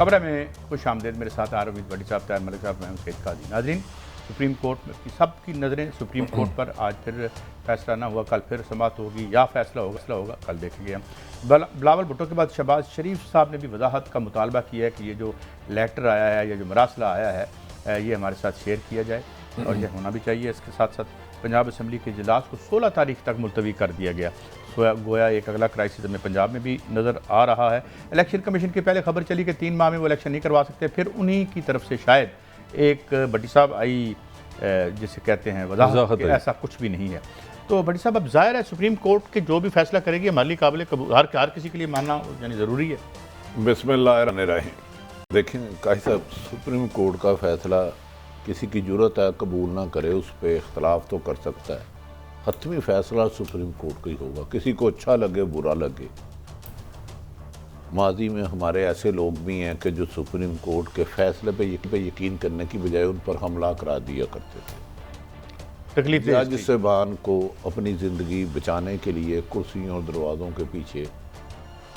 खबर में खुश आमदेद। मेरे साथ आरविद भट्टी साहब, तैयार मलिक साहब, मैं सैयद काजी। नाज़रीन, सुप्रीम कोर्ट में सबकी नज़रें सुप्रीम कोर्ट पर। आज फिर फैसला ना हुआ, कल फिर समाअत होगी या फैसला होगा कल देखेंगे हम। बिलावल भुट्टो के बाद शहबाज शरीफ साहब ने भी वजाहत का मुतालबा किया है कि ये जो लेटर आया है या जो मरासला आया है ये हमारे साथ शेयर किया जाए और यह होना भी चाहिए। इसके साथ साथ पंजाब असम्बली के इजलास को 16 तारीख तक मुलतवी कर दिया गया। गोया एक अगला क्राइसिस हमें पंजाब में भी नज़र आ रहा है। इलेक्शन कमीशन की पहले खबर चली कि 3 माह में वो इलेक्शन नहीं करवा सकते, फिर उन्हीं की तरफ से शायद एक भट्टी साहब आई जिसे कहते हैं वजाहत कि ऐसा कुछ भी नहीं है। तो भट्टी साहब, अब ज़ाहिर है सुप्रीम कोर्ट के जो भी फैसला करेगी हमारे लिए काबिल कबूल, हर किसी के लिए मानना यानी ज़रूरी है। बिस्मिल्लाहिर्रहमानिर्रहीम। देखें काजी साहब, सुप्रीम कोर्ट का फैसला किसी की ज़रूरत है कबूल ना करे, उस पर इख्तलाफ तो कर सकता है। हतमी फैसला सुप्रीम कोर्ट का ही होगा, किसी को अच्छा लगे बुरा लगे। माजी में हमारे ऐसे लोग भी हैं कि जो सुप्रीम कोर्ट के फैसले पे यकीन करने की बजाय उन पर हमला करा दिया करते थे। तकलीफ जज साहबान को अपनी ज़िंदगी बचाने के लिए कुर्सियों और दरवाज़ों के पीछे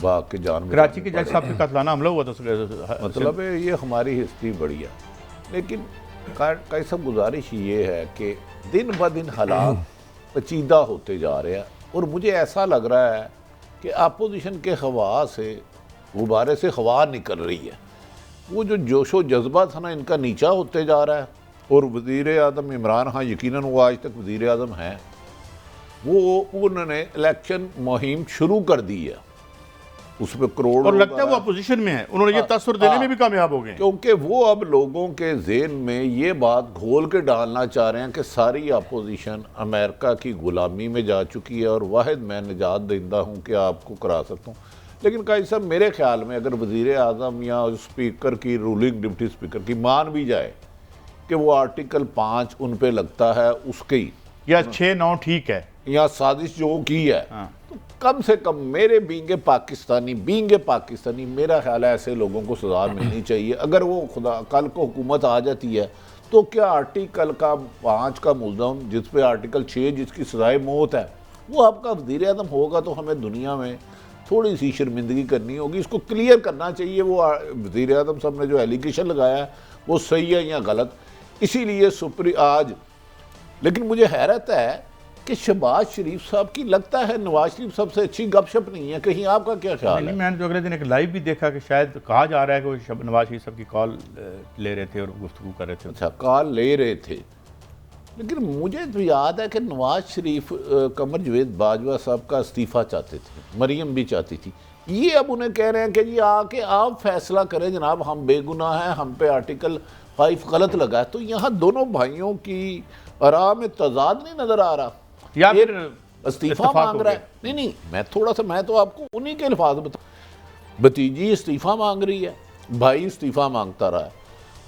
भाग के जान। कराची के जज साहब के कत्लाना हमला हुआ था, मतलब है ये हमारी हिस्ट्री बड़ी है। लेकिन कई सब गुजारिश ये है कि दिन ब दिन हालात पेचीदा होते जा रहे हैं और मुझे ऐसा लग रहा है कि अपोजिशन के हवा से गुब्बारे से हवा निकल रही है। वो जो जोशो जज्बा था ना इनका नीचा होते जा रहा है। और वज़ीर आज़म इमरान खान, यकीनन वो आज तक वज़ीर आज़म हैं, वो उन्होंने इलेक्शन मुहिम शुरू कर दी है, उस पर करोड़, और लगता है वो अपोजिशन में है, उन्होंने ये तस्वीर देने में भी कामयाब हो गए, क्योंकि वो अब लोगों के ज़हन में ये बात घोल के डालना चाह रहे हैं कि सारी अपोजिशन अमेरिका की गुलामी में जा चुकी है और वाहिद मैं निजात देता हूँ कि आपको करा सकता हूँ। लेकिन काजी साहब, मेरे ख्याल में अगर वज़ीर आज़म या स्पीकर की, रूलिंग डिप्टी स्पीकर की मान भी जाए कि वो आर्टिकल 5 उन पर लगता है उसके ही, या 6-9 ठीक है, या साजिश जो की है, तो कम से कम मेरे बींगे पाकिस्तानी मेरा ख्याल है ऐसे लोगों को सज़ा मिलनी चाहिए। अगर वो खुदा कल को हुकूमत आ जाती है तो क्या आर्टिकल का 5 का मुल्ज़म जिस पे आर्टिकल 6 जिसकी सज़ाए मौत है वो आपका वज़ीर आज़म होगा, तो हमें दुनिया में थोड़ी सी शर्मिंदगी करनी होगी। इसको क्लियर करना चाहिए वो वज़ीर आज़म साहब ने जो एलिगेशन लगाया है वो सही है या गलत। इसीलिए आज, लेकिन मुझे हैरत है कि शहबाज शरीफ साहब की लगता है नवाज शरीफ साहब से अच्छी गपशप नहीं है। कहीं आपका क्या ख्याल है? मैंने जो अगले दिन एक लाइव भी देखा कि शायद कहा जा रहा है कि वो नवाज शरीफ साहब की कॉल ले रहे थे और गुफ्तगू कर रहे थे। अच्छा, कॉल ले रहे थे। लेकिन मुझे तो याद है कि नवाज शरीफ कमर जवेद बाजवा साहब का इस्तीफ़ा चाहते थे, मरीम भी चाहती थी। ये अब उन्हें कह रहे हैं कि जी आके आप फैसला करें जनाब, हम बेगुनाह हैं, हम पे आर्टिकल 5 गलत लगा है। तो यहाँ दोनों भाइयों की आराम में तजाद नहीं नज़र आ रहा, या फिर इस्तीफा मांग रहा है। नहीं, मैं तो आपको उन्हीं के अल्फाज बता, भतीजी इस्तीफा मांग रही है, भाई इस्तीफा मांगता रहा है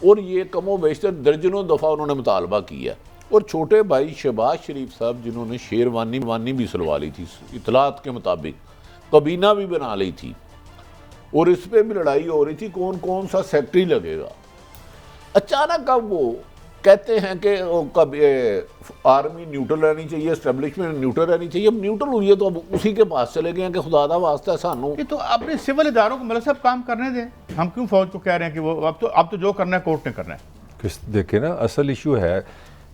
और ये कमो बेशतर दर्जनों दफ़ा उन्होंने मुतालबा किया। और छोटे भाई शहबाज शरीफ साहब जिन्होंने शेरवानी भी सिलवा ली थी इतलात के मुताबिक, कबीना भी बना ली थी और इस पर भी लड़ाई हो रही थी कौन कौन सा सेक्रेटरी लगेगा। अचानक अब वो कहते हैं कि आर्मी न्यूट्रल रहनी चाहिए, एस्टेब्लिशमेंट न्यूट्रल रहनी चाहिए। अब न्यूट्रल हुई है तो अब उसी के पास चले गए हैं कि खुदा दा वास्ता है सानू। तो अपने सिविल इदारों को मलिक साहब काम करने दें, हम क्यों फौज को कह रहे हैं कि वो अब तो जो करना है कोर्ट ने करना है। देखे ना, असल इशू है,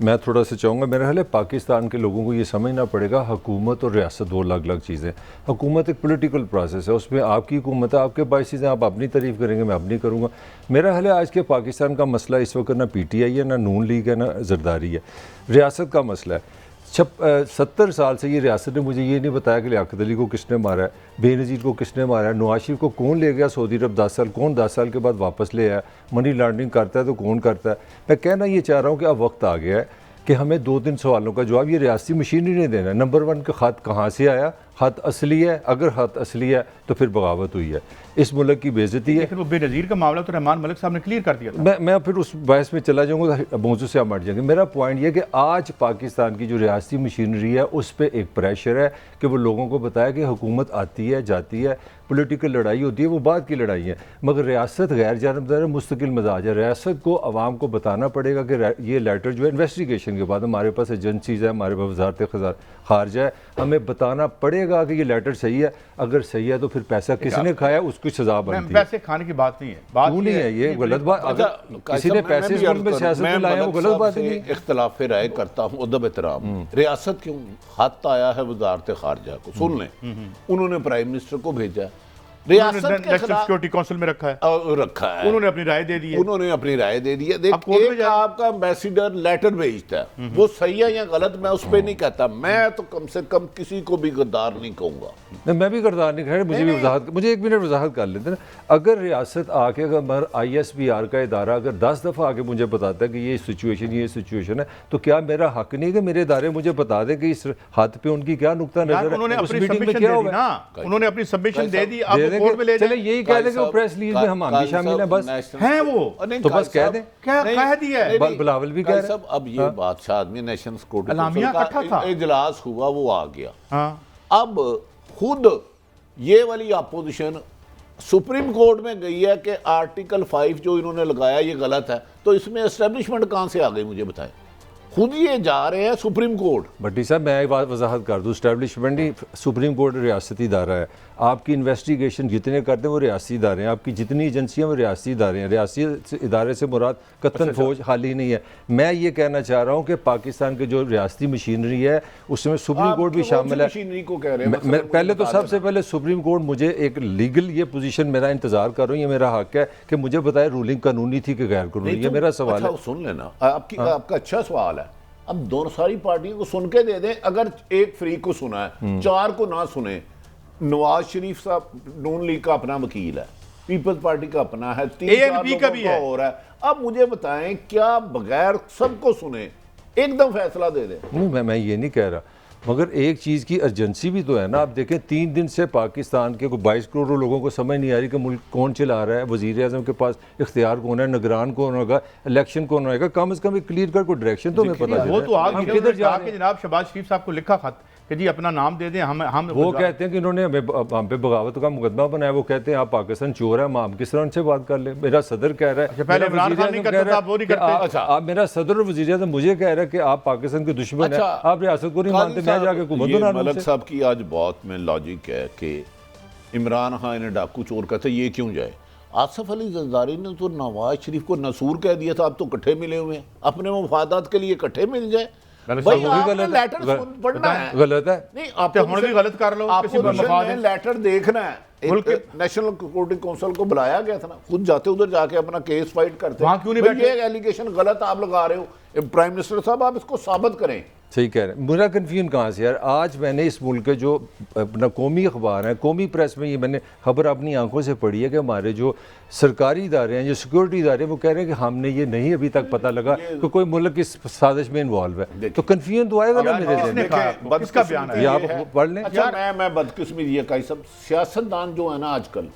मैं थोड़ा सा चाहूँगा, मेरा ख्याल है पाकिस्तान के लोगों को ये समझना पड़ेगा हुकूमत और रियासत 2 अलग अलग चीज़ें। हुकूमत एक पॉलिटिकल प्रोसेस है, उसमें आपकी हुकूमत है, आपके पास चीज़ें, आप अपनी तारीफ़ करेंगे, मैं अपनी करूँगा। मेरा ख्याल है आज के पाकिस्तान का मसला इस वक्त ना PTI है, ना नून लीग है, ना जरदारी है, रियासत का मसला है। 70 साल से ये रियासत ने मुझे ये नहीं बताया कि लियाकत अली को किसने मारा है, बेनज़ीर को किसने मारा है, नवाज शरीफ को कौन ले गया सऊदी अरब 10 साल, कौन 10 साल के बाद वापस ले आया, मनी लॉन्ड्रिंग करता है तो कौन करता है। मैं कहना ये चाह रहा हूँ कि अब वक्त आ गया है कि हमें 2-3 सवालों का जवाब ये रियासती मशीनरी ने देना है। नंबर 1 का ख़त कहाँ से आया, ख़त असली है, अगर ख़त असली है तो फिर बगावत हुई है, इस मुल्क की बेइज्जती है। फिर वो बेनज़ीर का मामला तो रहमान मलिक साहब ने क्लियर कर दिया था। मैं फिर उस बहस में चला जाऊँगा, मौजूद से आप हट जाएंगे। मेरा पॉइंट ये कि आज पाकिस्तान की जो रियासती मशीनरी है उस पर एक प्रेशर है कि वो लोगों को बताया कि हुकूमत आती है जाती है, पॉलिटिकल लड़ाई होती है, वो बाद की लड़ाई है, मगर रियासत गैर जानबदार मुस्तकिल मजाज है। रियासत को आवाम को बताना पड़ेगा कि ये लेटर जो है इन्वेस्टिगेशन के बाद, हमारे पास एजेंसीज़ है, हमारे पास वजारत ख़ारजा है, हमें बताना पड़ेगा कहेगा कि ये लेटर सही है, अगर सही है तो फिर पैसा किसने खाया उसकी सजा बनती है। पैसे खाने की बात नहीं है, बात क्यों नहीं है, ये गलत बात। अगर किसी ने पैसे इस मुल्क में सियासत में लाए हैं वो गलत बात नहीं है। इख्तलाफ राय करता हूँ अदब एहतराम। रियासत क्यों खत आया है वजारत खारजा को, सुन लें, उन्होंने प्राइम मिनिस्टर को भेजा, रियासत के नेशनल खिलाफ सिक्योरिटी काउंसिल में रखा है, उन्होंने अपनी राय दे दी है। उन्होंने अपनी राय दे दी है। देख, कोर्ट में एक आपका एम्बेसडर लेटर भेजता है, वो सही है या गलत मैं उस पर नहीं कहता, मैं तो कम से कम किसी को भी गद्दार नहीं कहूंगा। नहीं, मैं भी गद्दार नहीं कह रहा, मुझे भी वजाहत, मुझे 1 मिनट वजाहत कर लेते ना। अगर रियासत आके, अगर ISBR का इदारा अगर 10 दफ़ा आके मुझे बताता है कि ये सिचुएशन है, तो क्या मेरा हक नहीं है कि मेरे इदारे मुझे बता दें कि इस हाथ पे उनकी क्या नुक्ता नजर है, उन्होंने उस अपनी मीटिंग में सबमिशन क्या दे दी होगा। ना, उन्होंने अपनी सबमिशन दे दी, अब दे कोर्ट में ले चले जाए। यही कह दें कि वो प्रेस रिलीज में हम भी शामिल हैं, बस हैं वो, तो बस कह दें, क्या कह दिया है। बिलावल भी कह रहे हैं। अब ये बादशाह आदमी नेशनल सिक्योरिटी अलामिया इकट्ठा था, इजलास हुआ, वो आ गया। हाँ। अब खुद ये वाली अपोजिशन सुप्रीम कोर्ट में गई है कि आर्टिकल 5 जो इन्होंने लगाया ये गलत है, तो इसमें एस्टेब्लिशमेंट कहां से आ गई मुझे बताएं। खुद ये जा रहे हैं सुप्रीम कोर्ट। भट्टी साहब, मैं एक बात वजाहत कर दूं, इस्टेब्लिशमेंट ही सुप्रीम कोर्ट रियासती इदारा है। आपकी इन्वेस्टिगेशन जितने करते हैं वो रियासी इदारे हैं, आपकी जितनी एजेंसियां वो रियासी इदारे हैं। रियासी इदारे से मुराद कत्तन फौज हाली नहीं है। मैं ये कहना चाह रहा हूँ कि पाकिस्तान की जो रियासती मशीनरी है उसमें सुप्रीम कोर्ट भी शामिल है। मशीनरी को कह रहे हैं, मैं पहले तो सबसे पहले सुप्रीम कोर्ट मुझे एक लीगल ये पोजीशन मेरा इंतजार कर रहा हूँ, ये मेरा हक है कि मुझे बताए रूलिंग कानूनी थी कि गैर कानूनी, ये मेरा सवाल है। सुन लेना, आपका अच्छा सवाल है। अब दोनों सारी पार्टियों को सुन के दे दें, अगर एक फ्री को सुना है 4 को ना सुने। नवाज शरीफ साहब नून लीग का अपना वकील है, पीपल्स पार्टी का अपना है, 3-4 का भी है और है। अब मुझे बताएं, क्या बगैर सबको सुने एकदम फैसला दे दें? नहीं, मैं ये नहीं कह रहा, मगर एक चीज़ की अर्जेंसी भी तो है ना। आप देखें 3 दिन से पाकिस्तान के 22 करोड़ लोगों को समझ नहीं आ रही कि मुल्क कौन चला रहा है, वज़ीर आज़म के पास इख्तियार कौन है, निगरान कौन होगा, इलेक्शन कौन होगा, कम से कम एक क्लियर कट को डायरेक्शन तो हमें पता वो तो हम किधर जा रहे हैं। जनाब शहबाज शरीफ साहब को लिखा खत कि जी अपना नाम दे दें, हम वो कहते हैं कि इन्होंने हम पे बगावत का मुकदमा बनाया। वो कहते हैं आप पाकिस्तान चोर है, हम किस तरह उनसे बात कर ले। मेरा सदर कह रहा है, पहले इमरान खान नहीं करता था, आप वो नहीं करते। आप मेरा सदर और वज़ीर आज़म मुझे कह रहा है कि आप पाकिस्तान के दुश्मन है, आप रियासत को नहीं मानते, मैं जाके हुकूमत बना लूं। मलिक साहब की आज बहुत में लॉजिक है कि इमरान खान इन्हें डाकू चोर कहते, ये क्यों जाए। आसिफ अली जरदारी ने तो नवाज शरीफ को नसूर कह दिया था, आप तो इकट्ठे मिले हुए हैं, अपने मफादात के लिए इकट्ठे मिल जाए। भाई आपने लेटर पढ़ना है, गलत है नहीं आप हुण भी गलत कर लो, किसी में लेटर देखना है। नेशनल सिक्योरिटी काउंसिल को बुलाया गया था ना, खुद जाते उधर जाके अपना केस फाइट करते। वहां क्यों नहीं बैठे? ये एलिगेशन गलत आप लगा रहे हो, प्राइम मिनिस्टर साहब आप इसको साबित करें। सही कह रहे हैं। मेरा कन्फ्यूजन कहाँ से यार, आज मैंने इस मुल्क के जो अपना कौमी अखबार है, कौमी प्रेस में ये मैंने खबर अपनी आंखों से पढ़ी है कि हमारे जो सरकारी इदारे हैं, जो सिक्योरिटी इदारे हैं, वो कह रहे हैं कि हमने ये नहीं अभी तक पता लगा कि कोई मुल्क इस साजिश में इन्वॉल्व है। तो कन्फ्यूजन तो आएगा ना मेरे से। किसका बयान है? आप पढ़ लें। अच्छा, मैं बदकिस्मत ये कही सब सियासतदान जो है ना आजकल,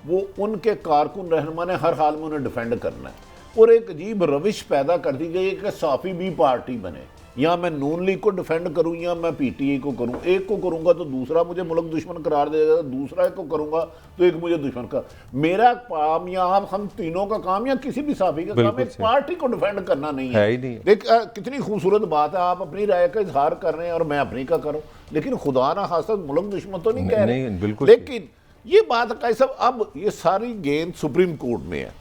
वो उनके कारकुन रहनुमा ने हर हाल में उन्हें डिफेंड करना है, और एक अजीब रविश पैदा कर दी गई है कि साफी भी पार्टी बने, या मैं नून लीग को डिफेंड करूं या मैं PTI को करूं। एक को करूंगा तो दूसरा मुझे मुल्क दुश्मन करार देगा, दूसरा एक को करूंगा तो एक मुझे दुश्मन का। मेरा काम या हम तीनों का काम या किसी भी साफी का काम एक पार्टी को डिफेंड करना नहीं है। देख कितनी खूबसूरत बात है, आप अपनी राय का इजहार कर रहे हैं और मैं अपनी का करूं, लेकिन खुदा ना खासा मुल्क दुश्मन तो नहीं कह रहे। लेकिन ये बात का सब, अब ये सारी गेंद सुप्रीम कोर्ट में है।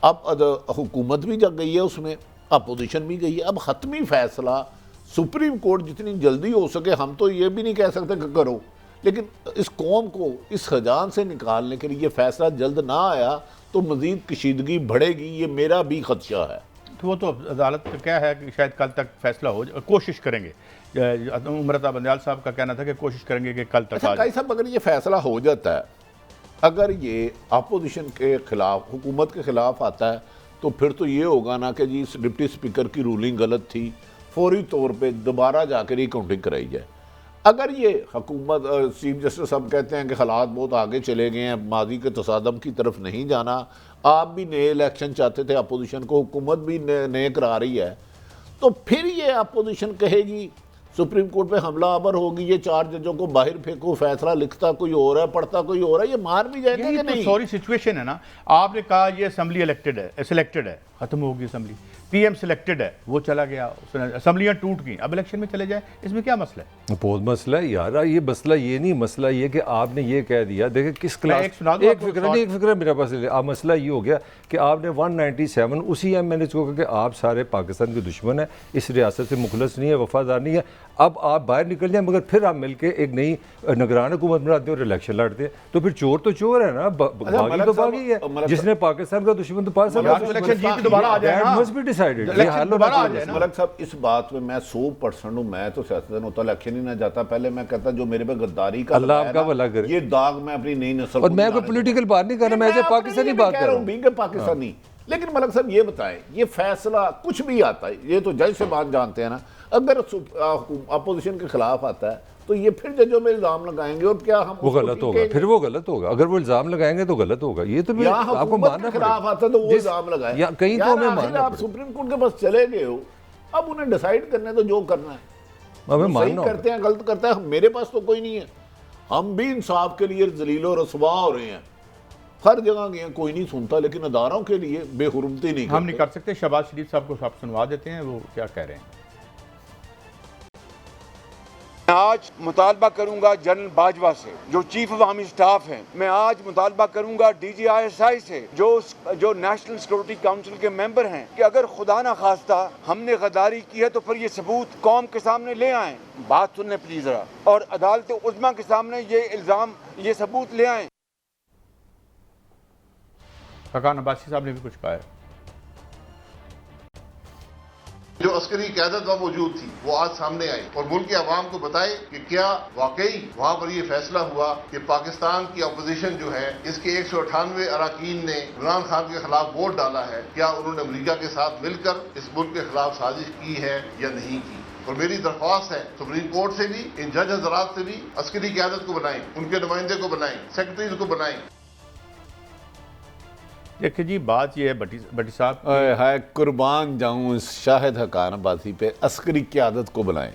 अब हुकूमत भी जग गई है उसमें, अपोजिशन भी गई है। अब हतमी फैसला सुप्रीम कोर्ट जितनी जल्दी हो सके, हम तो ये भी नहीं कह सकते कि करो, लेकिन इस कौम को इस खजान से निकालने के लिए फैसला जल्द ना आया तो मजीद कशीदगी बढ़ेगी, ये मेरा भी खदशा है। तो वो तो अदालत का क्या है कि शायद कल तक फैसला हो जाए, कोशिश करेंगे। उमरता बंदयाल साहब का कहना था कि कोशिश करेंगे कि कल तक। अच्छा काई साहब, अगर ये फैसला हो जाता है, अगर ये अपोजिशन के खिलाफ, हुकूमत के खिलाफ आता है, तो फिर तो ये होगा ना कि जी डिप्टी स्पीकर की रूलिंग गलत थी, फौरी तौर पे दोबारा जाकर रिकाउंटिंग कराई जाए। अगर ये हुकूमत, चीफ जस्टिस साहब कहते हैं कि हालात बहुत आगे चले गए हैं, माजी के तसादम की तरफ नहीं जाना, आप भी नए इलेक्शन चाहते थे, अपोजिशन को हुकूमत भी नए करा रही है, तो फिर ये अपोजिशन कहेगी सुप्रीम कोर्ट पे हमला आवर होगी, ये 4 जजों को बाहर फेंको, फैसला लिखता कोई और है, पढ़ता कोई और है, ये मान भी जाएगा कि नहीं। सॉरी सिचुएशन है ना, आपने कहा ये असेंबली इलेक्टेड है, सिलेक्टेड है, खत्म होगी असेंबली, पीएम सिलेक्टेड है, वो चला गया, उसने असम्बलियाँ टूट गई, अब इलेक्शन में चले जाए, इसमें क्या मसला है? बहुत मसला है यार, ये मसला ये नहीं, मसला ये कि आपने ये कह दिया, देखिए किस क्लास, एक सुना दूं एक आपको फिक्र नहीं, एक फिक्र मेरे पास अब मसला ये हो गया कि आपने 197 उसी MNH को कहा कि आप सारे पाकिस्तान के दुश्मन हैं, इस रियासत से मुखलस नहीं है, वफादार नहीं है, अब आप बाहर निकल जाए, मगर फिर आप मिलकर एक नई निगरान हुकूमत बनाते हैं और इलेक्शन लड़ते हैं, तो फिर चोर तो चोर है ना, बागी तो बागी है, जिसने पाकिस्तान का दुश्मन तो इलेक्शन दोबारा आ जाए ना, मस्ट बी डिसाइडेड। दोबारा आ जाए ना। मलक साहब इस बात में मैं 100% हूँ, मैं तो सियासतदान होता इलेक्शन ही ना जाता, पहले मैं कहता जो मेरे पे गद्दारी का अल्लाह लगाया आपका ना, भला करे। ये दाग मैं अपनी नई नस्ल और मैं कोई पॉलिटिकल बात नहीं कर रहा, मैं पाकिस्तानी बात कर रहा हूँ, बींग पाकिस्तानी। लेकिन मलक साहब ये बताएं, ये फैसला कुछ भी आता है, ये तो जज से बात जानते हैं ना, अगर अपोजिशन के खिलाफ आता है तो ये फिर जजों में इल्जाम लगाएंगे और क्या हम वो गलत होगा, फिर वो गलत होगा, अगर वो इल्जाम लगाएंगे तो गलत होगा, ये तो आपको मानना खिलाफ आता है तो वो इल्जाम लगाए, कहीं तो हमें मानना, आप सुप्रीम कोर्ट के पास चले गए हो, अब उन्हें डिसाइड करने तो जो करना है, हमें सही करते हैं गलत करता है, मेरे पास तो कोई नहीं है, हम भी इंसाफ के लिए जलीलो रसवा हो रहे हैं, हर जगह गए कोई नहीं सुनता, लेकिन अदारों के लिए बेहुरमती नहीं हम नहीं कर सकते। शहबाज शरीफ साहब को आप सुनवा देते हैं, वो क्या कह रहे हैं। आज मुतालबा करूंगा जनरल बाजवा से, जो चीफ ऑफ आर्मी स्टाफ हैं, मैं आज मुतालबा करूंगा DGISI से, जो नेशनल सिक्योरिटी काउंसिल के मेंबर हैं, कि अगर खुदा ना खास्ता हमने गद्दारी की है तो फिर ये सबूत कौम के सामने ले आएं, बात सुनने प्लीज जरा, और अदालत उज़्मा के सामने ये इल्जाम, ये सबूत ले आएं। फरहान अब्बासी साहब ने भी कुछ कहा है। जो अस्करी क़यादत वहाँ मौजूद थी वो आज सामने आई और मुल्क के अवाम को बताए कि क्या वाकई वहाँ पर ये फैसला हुआ कि पाकिस्तान की अपोजिशन जो है इसके 198 अरकान ने इमरान खान के खिलाफ वोट डाला है, क्या उन्होंने अमेरिका के साथ मिलकर इस मुल्क के खिलाफ साजिश की है या नहीं की। और मेरी दरख्वास्त है सुप्रीम कोर्ट से भी, इन जज हजरात से भी, अस्करी क़यादत को बनाएं, उनके नुमाइंदे को बनाएं, सेक्रेटरीज को बनाएं। देखिए जी, बात यह है भट्टी साहब, है कुर्बान जाऊं इस शाहिद हकानबाजी पे, अस्करी क़यादत को बनाएं।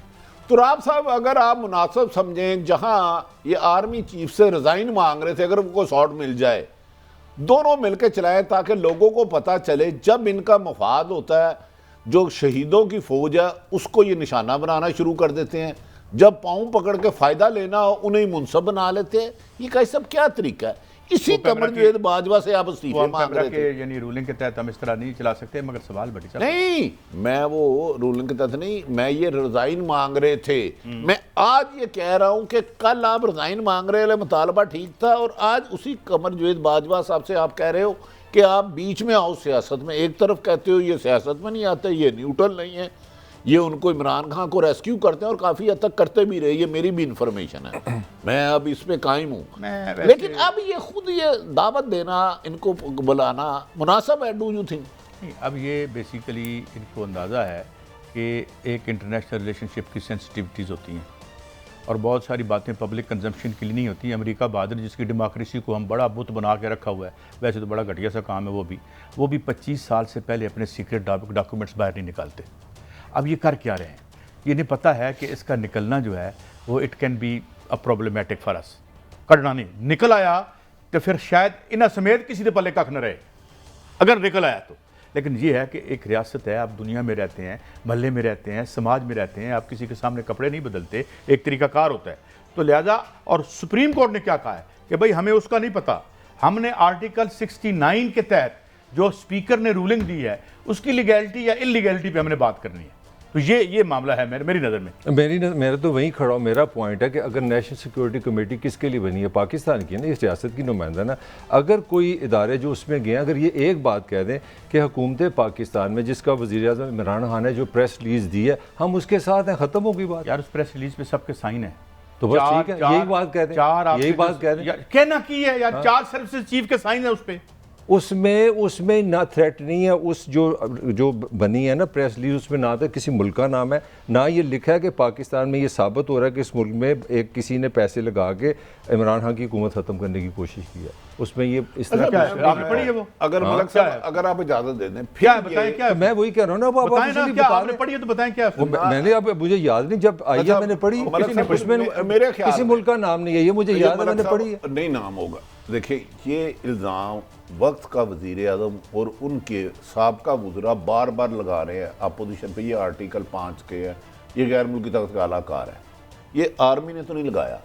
तो राब साहब अगर आप मुनासिब समझें, जहां ये आर्मी चीफ से रिजाइन मांग रहे थे, अगर उनको शॉट मिल जाए, दोनों मिलकर चलाएं ताकि लोगों को पता चले, जब इनका मफाद होता है जो शहीदों की फौज है उसको ये निशाना बनाना शुरू कर देते हैं, जब पाँव पकड़ के फ़ायदा लेना हो उन्हें मुनसब बना लेते हैं। ये कैसा क्या तरीका है? इसी कमर बाजवा से आप इस्तीफे मांग रहे थे, यानी रूलिंग के तहत हम इस तरह नहीं चला सकते, मगर सवाल भट्टी साहब नहीं, मैं वो रूलिंग के तहत नहीं, मैं ये रिजाइन मांग रहे थे। मैं आज ये कह रहा हूं कि कल आप रिजाइन मांग रहे थे, मुतालबा ठीक था, और आज उसी कमर बाजवा साहब से आप कह रहे हो कि आप बीच में आओ सियासत में। एक तरफ कहते हो ये सियासत में नहीं आते, ये न्यूट्रल नहीं है, ये उनको इमरान खान को रेस्क्यू करते हैं और काफ़ी हद तक करते भी रहे, ये मेरी भी इंफॉर्मेशन है, मैं अब इस पे कायम हूँ। लेकिन अब ये खुद ये दावत देना, इनको बुलाना मुनासिब है, डू यू थिंक? अब ये बेसिकली इनको अंदाज़ा है कि एक इंटरनेशनल रिलेशनशिप की सेंसिटिविटीज़ होती हैं और बहुत सारी बातें पब्लिक कंजम्पशन के लिए नहीं होती। अमेरिका बहादुर जिसकी डेमोक्रेसी को हम बड़ा बुत बना के रखा हुआ है, वैसे तो बड़ा घटिया सा काम है, वो भी 25 साल से पहले अपने सीक्रेट डॉक्यूमेंट्स बाहर नहीं निकालते। अब ये कर क्या रहे हैं, ये नहीं पता है कि इसका निकलना जो है वो it can be a problematic for us. करना नहीं, निकल आया तो फिर शायद इन्हें समेत किसी के पल्ले कख न रहे, अगर निकल आया तो। लेकिन ये है कि एक रियासत है, आप दुनिया में रहते हैं, महल्ले में रहते हैं, समाज में रहते हैं, आप किसी के सामने कपड़े नहीं बदलते, एक तरीकाकार होता है। तो लिहाजा, और सुप्रीम कोर्ट ने क्या कहा है कि भाई हमें उसका नहीं पता, हमने आर्टिकल 69 के तहत जो स्पीकर ने रूलिंग दी है उसकी लीगैलिटी या इलीगैलिटी पे हमने बात करनी है। तो ये मामला है मेरी नज़र में। मेरा तो वहीं खड़ा हो, मेरा पॉइंट है कि अगर नेशनल सिक्योरिटी कमेटी किसके लिए बनी है, पाकिस्तान की है ना, इस रियासत की नुमाइंदा ना। अगर कोई इदारे जो उसमें गए, अगर ये एक बात कह दें कि हुकूमत पाकिस्तान में जिसका वज़ीर-ए-आज़म इमरान खान ने जो प्रेस रिलीज़ दी है, हम उसके साथ हैं, ख़त्म होगी बात। यार उस प्रेस रिलीज पे सबके साइन है, तो बस ठीक है, यही बात कह दें, यही बात कह दें, कहना की है यार, 4 सर्विसेज चीफ के साइन है उस पे। उसमें ना थ्रेट नहीं है, उस जो बनी है ना प्रेस रिलीज, उसमें ना तो किसी मुल्क का नाम है, ना ये लिखा है कि पाकिस्तान में ये साबित हो रहा है कि इस मुल्क में एक किसी ने पैसे लगा के इमरान खान की हुकूमत ख़त्म करने की कोशिश की है। उसमें ये इस तरह आपने पढ़ी है वो? अगर मलक साहब अगर आप इजाज़त दे दें, क्या बताएं, क्या मैं वही कह रहा हूँ ना, आपने पढ़ी है तो बताएं क्या। मैंने अब मुझे याद नहीं, जब आई मैंने पढ़ी, उसमें मेरे ख्याल किसी मुल्क का नाम नहीं है, ये मुझे याद है, मैंने पढ़ी है। नहीं नाम होगा देखिए, ये इल्ज़ाम वक्त का वज़ीर आज़म और उनके साबका वज़रा बार बार लगा रहे हैं अपोजिशन पे, ये आर्टिकल 5 के है, ये गैर मुल्की ताकत का आलाकार है, ये आर्मी ने तो नहीं लगाया।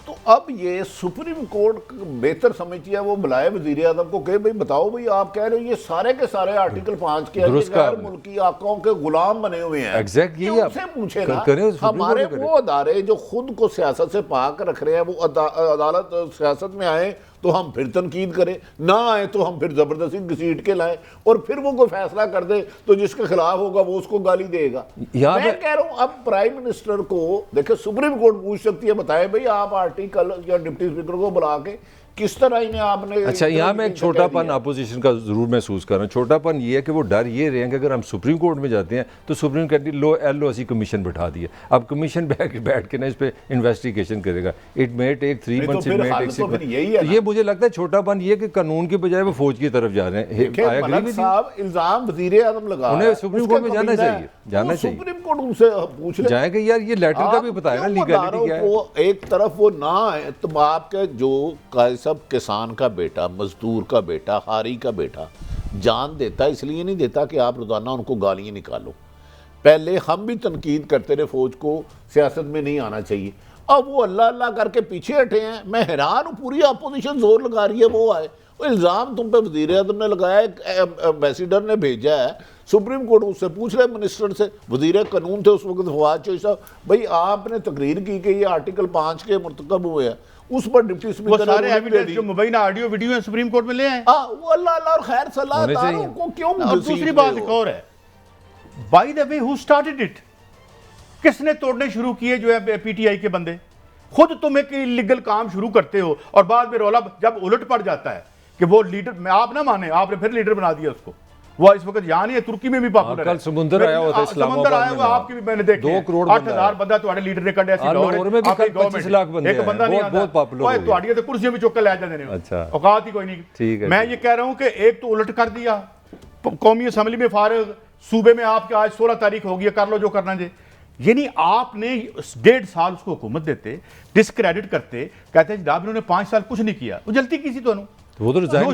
तो अब ये सुप्रीम कोर्ट बेहतर समझती है, वो बुलाए वज़ीर आज़म को, कहे भाई बताओ भाई, आप कह रहे हो ये सारे के सारे आर्टिकल 5 के गैर मुल्की आकाओं के गुलाम बने हुए हैं। एग्जैक्ट यही उनसे पूछे ना, हमारे वो अदारे जो खुद को सियासत से पाक रख रहे हैं, वो अदालत सियासत में आए तो हम फिर तनकीद करें, ना आए तो हम फिर जबरदस्ती घसीट के लाएं, और फिर वो कोई फैसला कर दे तो जिसके खिलाफ होगा वो उसको गाली देगा। मैं कह रहा हूं अब प्राइम मिनिस्टर को देखिए, सुप्रीम कोर्ट पूछ सकती है, बताए भाई आप आर्टिकल या डिप्टी स्पीकर को बुला के किस तरह इन्हें आपने। अच्छा, यहाँ मैं एक छोटापन अपोजिशन का जरूर महसूस कर रहा हूँ। छोटापन ये है कि वो डर ये रहे हैं कि अगर हम सुप्रीम कोर्ट में जाते हैं तो सुप्रीम कोर्ट ने LOC कमीशन बैठा दिया, अब कमीशन बैठ के ना इस पे इन्वेस्टिगेशन करेगा, it may take 3 months, it may take 6 months. ये मुझे लगता है छोटापन ये कि कानून के बजाय वो फौज की तरफ जा रहे हैं। मलिक साहब इल्जाम वज़ीर आज़म लगा, उन्हें सुप्रीम कोर्ट में जाना चाहिए, जाना चाहिए, सुप्रीम कोर्ट उनसे पूछ ले जाएंगे यार, ये लेटर का भी बताया ना लीगलिटी क्या है। एक तरफ वो ना आए तो आपके जो सब किसान का बेटा, मजदूर का बेटा, हारी का बेटा जान देता है, इसलिए नहीं देता कि आप रोजाना उनको गालियां निकालो। पहले हम भी तनकीद करते रहे फौज को, सियासत में नहीं आना चाहिए, अब वो अल्लाह अल्लाह करके पीछे हटे हैं। मैं हैरान हूँ, पूरी अपोजिशन जोर लगा रही है वो आए। वो इल्ज़ाम तुम पे वज़ीर आज़म ने लगाया, एम्बेसडर ने भेजा है, सुप्रीम कोर्ट उससे पूछ रहे मिनिस्टर से, वज़ीर कानून थे उस वक्त फवाद चौधरी साहब, भाई आपने तकरीर की कि ये आर्टिकल 5 के मुर्तकब हुए हैं, उस पर डिप्टी स्पीकर सारे एविडेंस जो मुबैना ऑडियो वीडियो है सुप्रीम कोर्ट में ले आए। वो अल्लाह अल्लाह और खैर सलाह को क्यों। और दूसरी बात एक और है, by the way who started it, किसने तोड़ने शुरू किए जो है पीटीआई के बंदे। खुद तुम एक इलीगल काम शुरू करते हो और बाद में रौला जब उलट पड़ जाता है कि वो लीडर, आप ना माने, आपने फिर लीडर बना दिया उसको। वो इस वक्त यहाँ नहीं है, तुर्की में भी पॉपुलर है। कल समुंदर आया हुआ था, समुंदर आया हुआ, आपकी भी मैंने देखी 2 करोड़ 8,000 बंदा तुम्हारे लीडर ने कढ़िया सी लाहौर में भी 25 लाख बंदे एक बंदा नहीं आता, बहुत पॉपुलर हो गया। तुम्हारी तो कुर्सियां भी चुक के ले जाते हैं। अच्छा, औकात ही कोई नहीं। ठीक है, मैं ये कह रहा हूं कि एक तो उलट कर दिया, कौमी असम्बली में फारग, सूबे में आपके आज 16 तारीख हो गई, कर लो जो करना चाहिए। यानी आपने 1.5 साल उसको हुकूमत देते, डिस्क्रेडिट करते, कहते हैं जनाब इन्होंने 5 साल कुछ नहीं किया, वो जल्दी की थी तो वो तो रिजाइन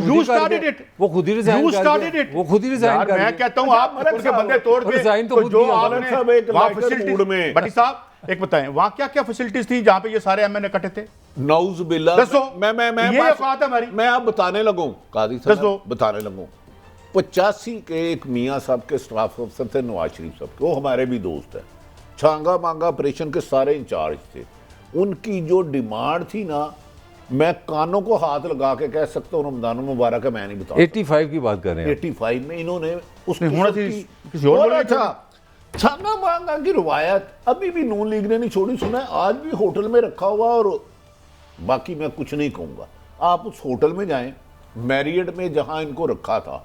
वो खुद ही रिजाइन कर दिया। मैं कहता हूं आप उनके बंदे तोड़ के रिजाइन तो जो आपने वहां फैसिलिटीज, बड़ी साहब एक बताएं वहां क्या क्या फैसिलिटीज थी जहां पे ये सारे एमएनए इकट्ठे थे। नौज बिल्ला, मैं ये औकात है हमारी। मैं आप बताने लगूं, कादी साहब बताने लगूं, 85 के एक मियां साहब के स्टाफ अफसर थे, नवाज शरीफ साहब के, वो हमारे भी दोस्त हैं, छांगा मांगा ऑपरेशन के सारे इंचार्ज थे। उनकी जो डिमांड थी ना, मैं कानों को हाथ लगा के कह सकता हूँ रमजान मुबारक है, मैं नहीं बताऊँ। 85 की बात कर रहे हैं, 85 में इन्होंने किसी और छांगा मांगा की रवायत अभी भी नून लीग ने नहीं छोड़ी। सुना है आज भी होटल में रखा हुआ, और बाकी मैं कुछ नहीं कहूँगा। आप उस होटल में जाएं, मैरियट में जहाँ इनको रखा था,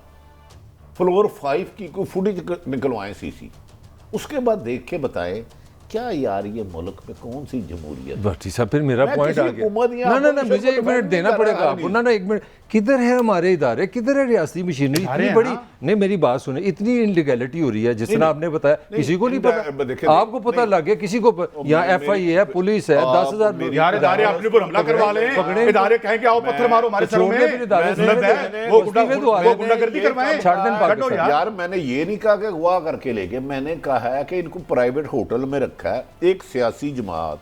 फ्लोर 5 की कोई फुटेज निकलवाएं सीसी, उसके बाद देख के बताएं क्या यार ये मुल्क में कौन सी जमहूरियत। भट्टी साहब फिर मेरा पॉइंट आ गया। ना मुझे 1 मिनट देना पड़ेगा आपको। ना 1 मिनट, किधर है हमारे इदारे, किधर है रियासती मशीनरी इतनी बड़ी। नहीं मेरी बात सुने, इतनी इनलीगैलिटी हो रही है जिस तरह आपने बताया, किसी को नहीं पता, आपको पता लग गया, किसी को यहाँ FIA है, पुलिस है, 10,000 इदारे अपने पर हमला करवा लें, इदारे कहें कि आओ पत्थर मारो हमारे सरों में, वो गुंडागर्दी करवाएं, छाड़ दें पाकिस्तान। यार मैंने ये नहीं कहा कि अगवा करके लेके, मैंने कहा है कि इनको प्राइवेट होटल में रखा है। एक सियासी जमात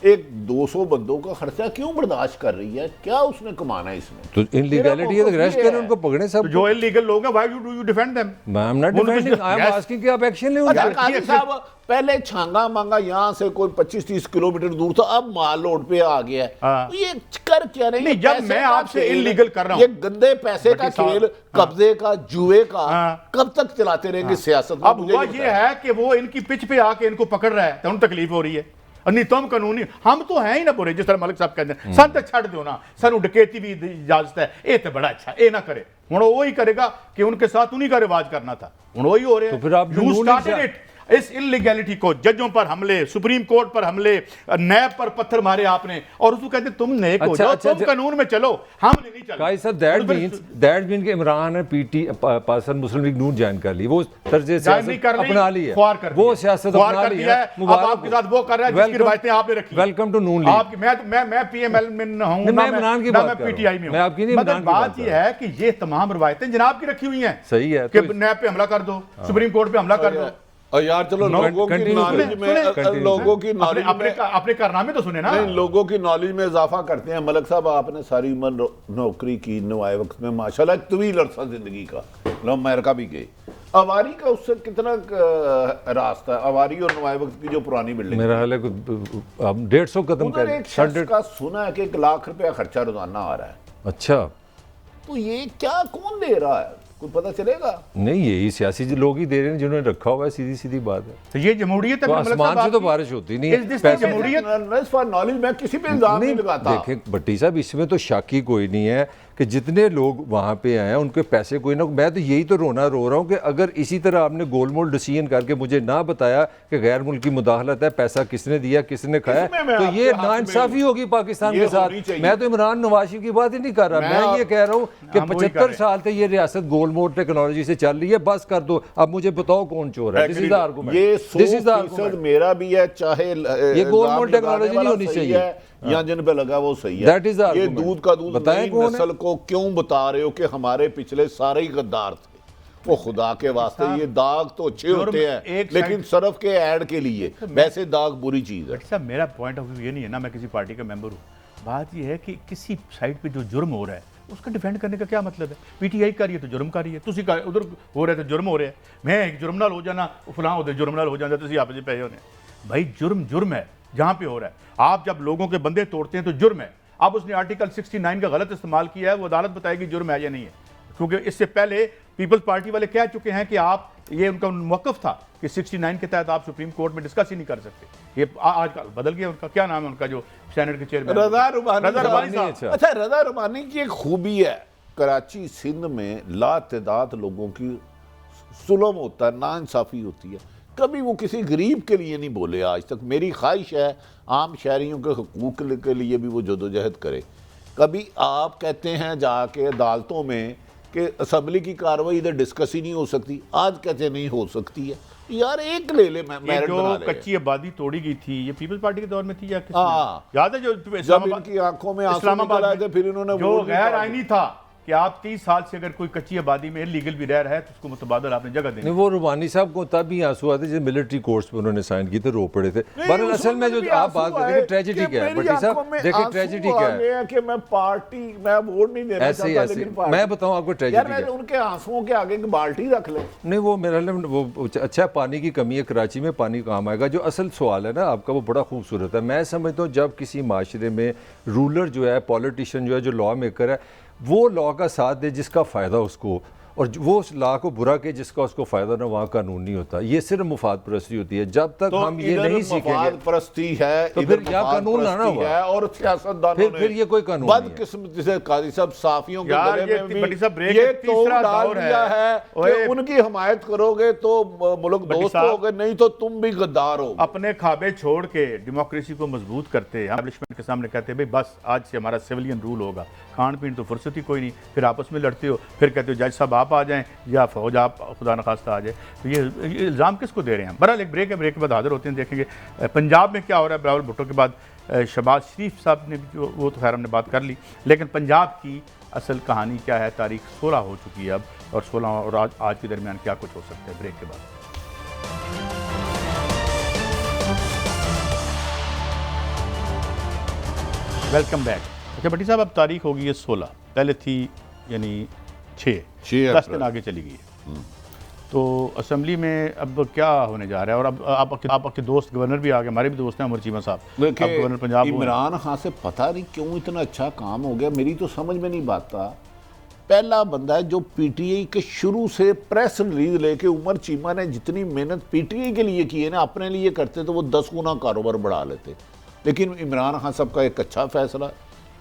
एक 200 बंदों का खर्चा क्यों बर्दाश्त कर रही है, क्या उसने कमाना है इसमें? तो इनलीगैलिटी है तो अरेस्ट करें, उनको पकड़े सब। जो इलीगल लोग हैं, why do you defend them? I am not defending, I am asking कि आप एक्शन लें उन पर। साहब पहले छांगा मांगा यहाँ से कोई 25-30 किलोमीटर दूर था, अब माल रोड पे आ गया है। तो ये कर क्या रही है? जब मैं आपसे इलीगल कर रहा हूँ, ये गंदे पैसे का खेल, कब्जे का, जुए का कब तक चलाते रहेंगे सियासत में? अब ये है कि वो इनकी पिच पे आके इनको पकड़ रहा है तो उन तकलीफ हो रही है। नहीं तुम कानूनी, हम तो है ही ना बुरे, जिस तरह मलिक साहब कहते हैं सन तो छड़ दो ना, सानू डकैती भी इजाजत है, ये तो बड़ा अच्छा, ये ना करे। हुण वही करेगा कि उनके साथ उन्हीं का रिवाज करना था, हुण वही हो रहा है। तो फिर आप इस इलीगैलिटी को, जजों पर हमले, सुप्रीम कोर्ट पर हमले, नैब पर पत्थर मारे आपने, और उसको कहते तुम नेक हो जाओ, तुम कानून में चलो, हम नहीं चलो। काई साहब दैट मीन कि इमरान ने पाकिस्तान मुस्लिम लीग नून ज्वाइन कर ली, वो तर्ज सियासत अपना ली है, वो सियासत अपना ली है, अब आपके साथ वो कर रहा है जिसकी रिवायतें आपने रखी। Welcome to Noon League. मैं पीएमएल में हूं, मैं इमरान की बात कर रहा हूं, पीटीआई में हूं, मैं आपकी नहीं, मतलब बात ये है कि ये तमाम रिवायतें जनाब की रखी हुई हैं। सही है कि नैब पे हमला कर दो, सुप्रीम कोर्ट पे हमला कर दो, और यार चलो लोगों की नॉलेज में, लोगों की नॉलेज अपने कारनामे तो सुने ना। नहीं, लोगों की नॉलेज में इजाफा करते हैं। मलिक साहब, आपने सारी उम्र नौकरी की, नवाए वक्त में माशाल्लाह तवील अरसा जिंदगी का, अमेरिका भी गए, अवारी का उससे कितना रास्ता है? अवारी और नवाए वक्त की जो पुरानी बिल्डिंग, मेरा हाल है 150 कदम का, एक शख्स का सुना है कि 1 लाख रुपया खर्चा रोजाना आ रहा है। अच्छा, तो ये क्या कौन दे रहा है, कुछ पता चलेगा? नहीं, यही सियासी लोग ही दे रहे हैं जिन्होंने रखा हुआ है, सीधी सीधी बात है। तो ये जमहूरियत है, तो आसमान से तो बारिश होती नहीं है। जमहूरियत फॉर नॉलेज, मैं किसी पे इल्जाम नहीं लगाता। देखें भट्टी साहब, इसमें तो शक ही कोई नहीं है कि जितने लोग वहाँ पे आए हैं उनके पैसे कोई ना, मैं तो यही तो रो रहा हूँ कि अगर इसी तरह आपने गोलमोल डिसीजन करके मुझे ना बताया कि गैर मुल्की मुदाखलत है, पैसा किसने दिया, किसने खाया, तो ये नाइंसाफी होगी पाकिस्तान के साथ। मैं तो इमरान नवाज की बात ही नहीं कर रहा, मैं ये कह रहा हूँ कि 75 साल से ये रियासत गोलमोल टेक्नोलॉजी से चल रही है, बस कर दो, अब मुझे बताओ कौन चोर है। दिस इज द आर्गुमेंट, ये 100% मेरा भी है, चाहे ये गोलमोल टेक्नोलॉजी नहीं होनी चाहिए या जिन पे लगा वो सही है। That is the ये argument। दूध का दूध, बताएं नई नस्ल को क्यों बता रहे हो कि हमारे पिछले सारे ही गद्दार थे? वो खुदा के वास्ते, ये दाग तो अच्छे होते हैं लेकिन सरफ के ऐड के लिए वैसे दाग बुरी चीज है। साहब मेरा पॉइंट ऑफ व्यू ये नहीं है ना, मैं किसी पार्टी का मेंबर हूँ, बात ये है कि किसी साइड पे जो जुर्म हो रहा है उसका डिफेंड करने का क्या मतलब है? पीटीआई कर रही है तो जुर्म कर रही है, तुसी का उधर हो रहा है तो जुर्म हो रहा है, मैं जुर्म नाल हो जाना, फलां उधर जुर्म नाल हो जाना, तुसी आपस में पे होने। भाई जुर्म है जहाँ पे हो रहा है। आप जब लोगों के बंदे तोड़ते हैं तो जुर्म है। अब उसने आर्टिकल 69 का गलत इस्तेमाल किया है, वो अदालत बताएगी जुर्म है या नहीं है, क्योंकि इससे पहले पीपल्स पार्टी वाले कह चुके हैं कि आप, ये उनका मौक़िफ़ था कि 69 के तहत आप सुप्रीम कोर्ट में डिस्कस ही नहीं कर सकते। ये आजकल बदल गया, उनका क्या नाम है उनका जो सेनेट के चेयरमैन, रज़ा रुमानी साहब। अच्छा, रज़ा रुमानी की एक खूबी है, कराची सिंध में लातदाद लोगों की जुल्म होता है, नाइंसाफ़ी होती है, कभी वो किसी गरीब के लिए नहीं बोले आज तक। मेरी ख्वाहिश है आम शहरियों के हकूक़ के लिए भी वो जदोजहद करे। कभी आप कहते हैं जाके अदालतों में कि असम्बली की कार्रवाई इधर डिस्कस ही नहीं हो सकती, आज कहते नहीं हो सकती है। यार एक ले ले, मेरिट बना ले। कच्ची आबादी तोड़ी गई थी, ये पीपल्स पार्टी के दौर में थी या किस हाँ, याद है जो जब इनकी आंखों में आंसू निकल आए थे, फिर इन्होंने जो गैर आईनी था कि आप 30 साल से अगर कोई कच्ची आबादी में लीगल भी रह रहा है तो उसको मुतबादल आपने जगह देनी। वो रुमानी साहब को तब भी आंसू आते जब मिलिट्री कोर्ट्स पे उन्होंने साइन की थे, रो पड़े थे। बहरहाल असल में जो आप बात करते हैं ट्रेजेडी क्या है भट्टी साहब, देखिए ट्रेजेडी क्या है कि मैं पार्टी, मैं वोट नहीं देना चाहता, लेकिन मैं बताऊं आपको ट्रेजेडी क्या है। उनके आंसुओं के आगे एक बाल्टी रख ले। नहीं, वो मेरा वो अच्छा, पानी की कमी है, कराची में पानी काम आएगा। जो असल सवाल है ना आपका, वो बड़ा खूबसूरत है। मैं समझता हूँ जब किसी माशरे में रूलर जो है, पॉलिटिशियन जो है, जो लॉ मेकर है, वो लॉ का साथ दे जिसका फ़ायदा उसको, और वो उस लॉ को बुरा के जिसका उसको फ़ायदा ना, वहाँ कानून नहीं होता। ये सिर्फ मुफाद परस्ती होती है। जब तक हम ये नहीं सीखेंगे परस्ती है तो फिर यहाँ कानून लाना होगा, और सियासतदानों फिर ये कोई कानून बदकिस्मती से काजी साहब साफियों के गले में भी ये तीसरा दौर है कि उनकी हिमायत करोगे तो मुल्क दोस्त होगे, नहीं तो तुम भी गद्दार हो। अपने खाबे छोड़ के डेमोक्रेसी को मजबूत करते हैं, एस्टैब्लिशमेंट के सामने कहते हैं भाई बस आज से हमारा सिविलियन रूल होगा, खान पीन तो फुर्सत ही कोई नहीं, फिर आपस में लड़ते हो, फिर कहते हो जज साहब आप आ जाएं या फौज आप खुदा न खास्ता आ जाए। तो ये इल्ज़ाम किसको दे रहे हैं? बहरहाल एक ब्रेक है, ब्रेक के बाद हाजिर होते हैं, देखेंगे पंजाब में क्या हो रहा है। बिलावल भुट्टो के बाद शहबाज शरीफ साहब ने भी, वो तो खैर हमने बात कर ली, लेकिन पंजाब की असल कहानी क्या है? तारीख 16 हो चुकी है अब, और 16 और आज के दरमियान क्या कुछ हो सकता है? ब्रेक के बाद वेलकम बैक। अच्छा भट्टी साहब, अब तारीख होगी है 16, पहले थी यानी 6 10 दिन आगे चली गई है। तो असम्बली में अब क्या होने जा रहा है? और अब आपके दोस्त गवर्नर भी आ गए, हमारे भी दोस्त हैं, अमर चीमा साहब, गवर्नर पंजाब। इमरान खान से पता नहीं क्यों इतना अच्छा काम हो गया, मेरी तो समझ में नहीं आता। पहला बंदा है जो पीटीआई के शुरू से प्रेस रिलीज लेके, उमर चीमा ने जितनी मेहनत पीटीआई के लिए की है ना, अपने लिए करते तो वो 10 गुना कारोबार बढ़ा लेते। लेकिन इमरान खान साहब का एक अच्छा फैसला,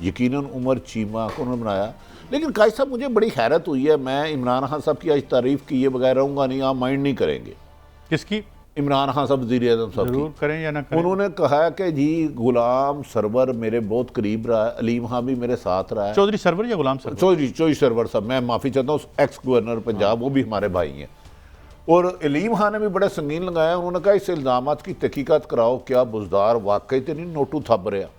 यकीनन उमर चीमा को उन्होंने बनाया। लेकिन काजी साहब, मुझे बड़ी हैरत हुई है, मैं इमरान खान साहब की आज तारीफ़ किए बगैर रहूँगा नहीं, आप माइंड नहीं करेंगे। किसकी? इमरान खान साहब वज़ीर आज़म साहब जरूर की। करें या ना करें। उन्होंने कहा कि जी गुलाम सरवर मेरे बहुत करीब रहा है, अलीम खान भी मेरे साथ रहा है। चौधरी सरवर या गुलाम सरवर? चौधरी सरवर साहब, मैं माफ़ी चाहता हूँ, एक्स गवर्नर पंजाब, वो भी हमारे भाई हैं। और अलीम खान ने भी बड़ा संगीन लगाया। उन्होंने कहा इस इल्ज़ामात की तहकीकात कराओ, क्या बुजदार वाकई तो नहीं नोटू थप रहा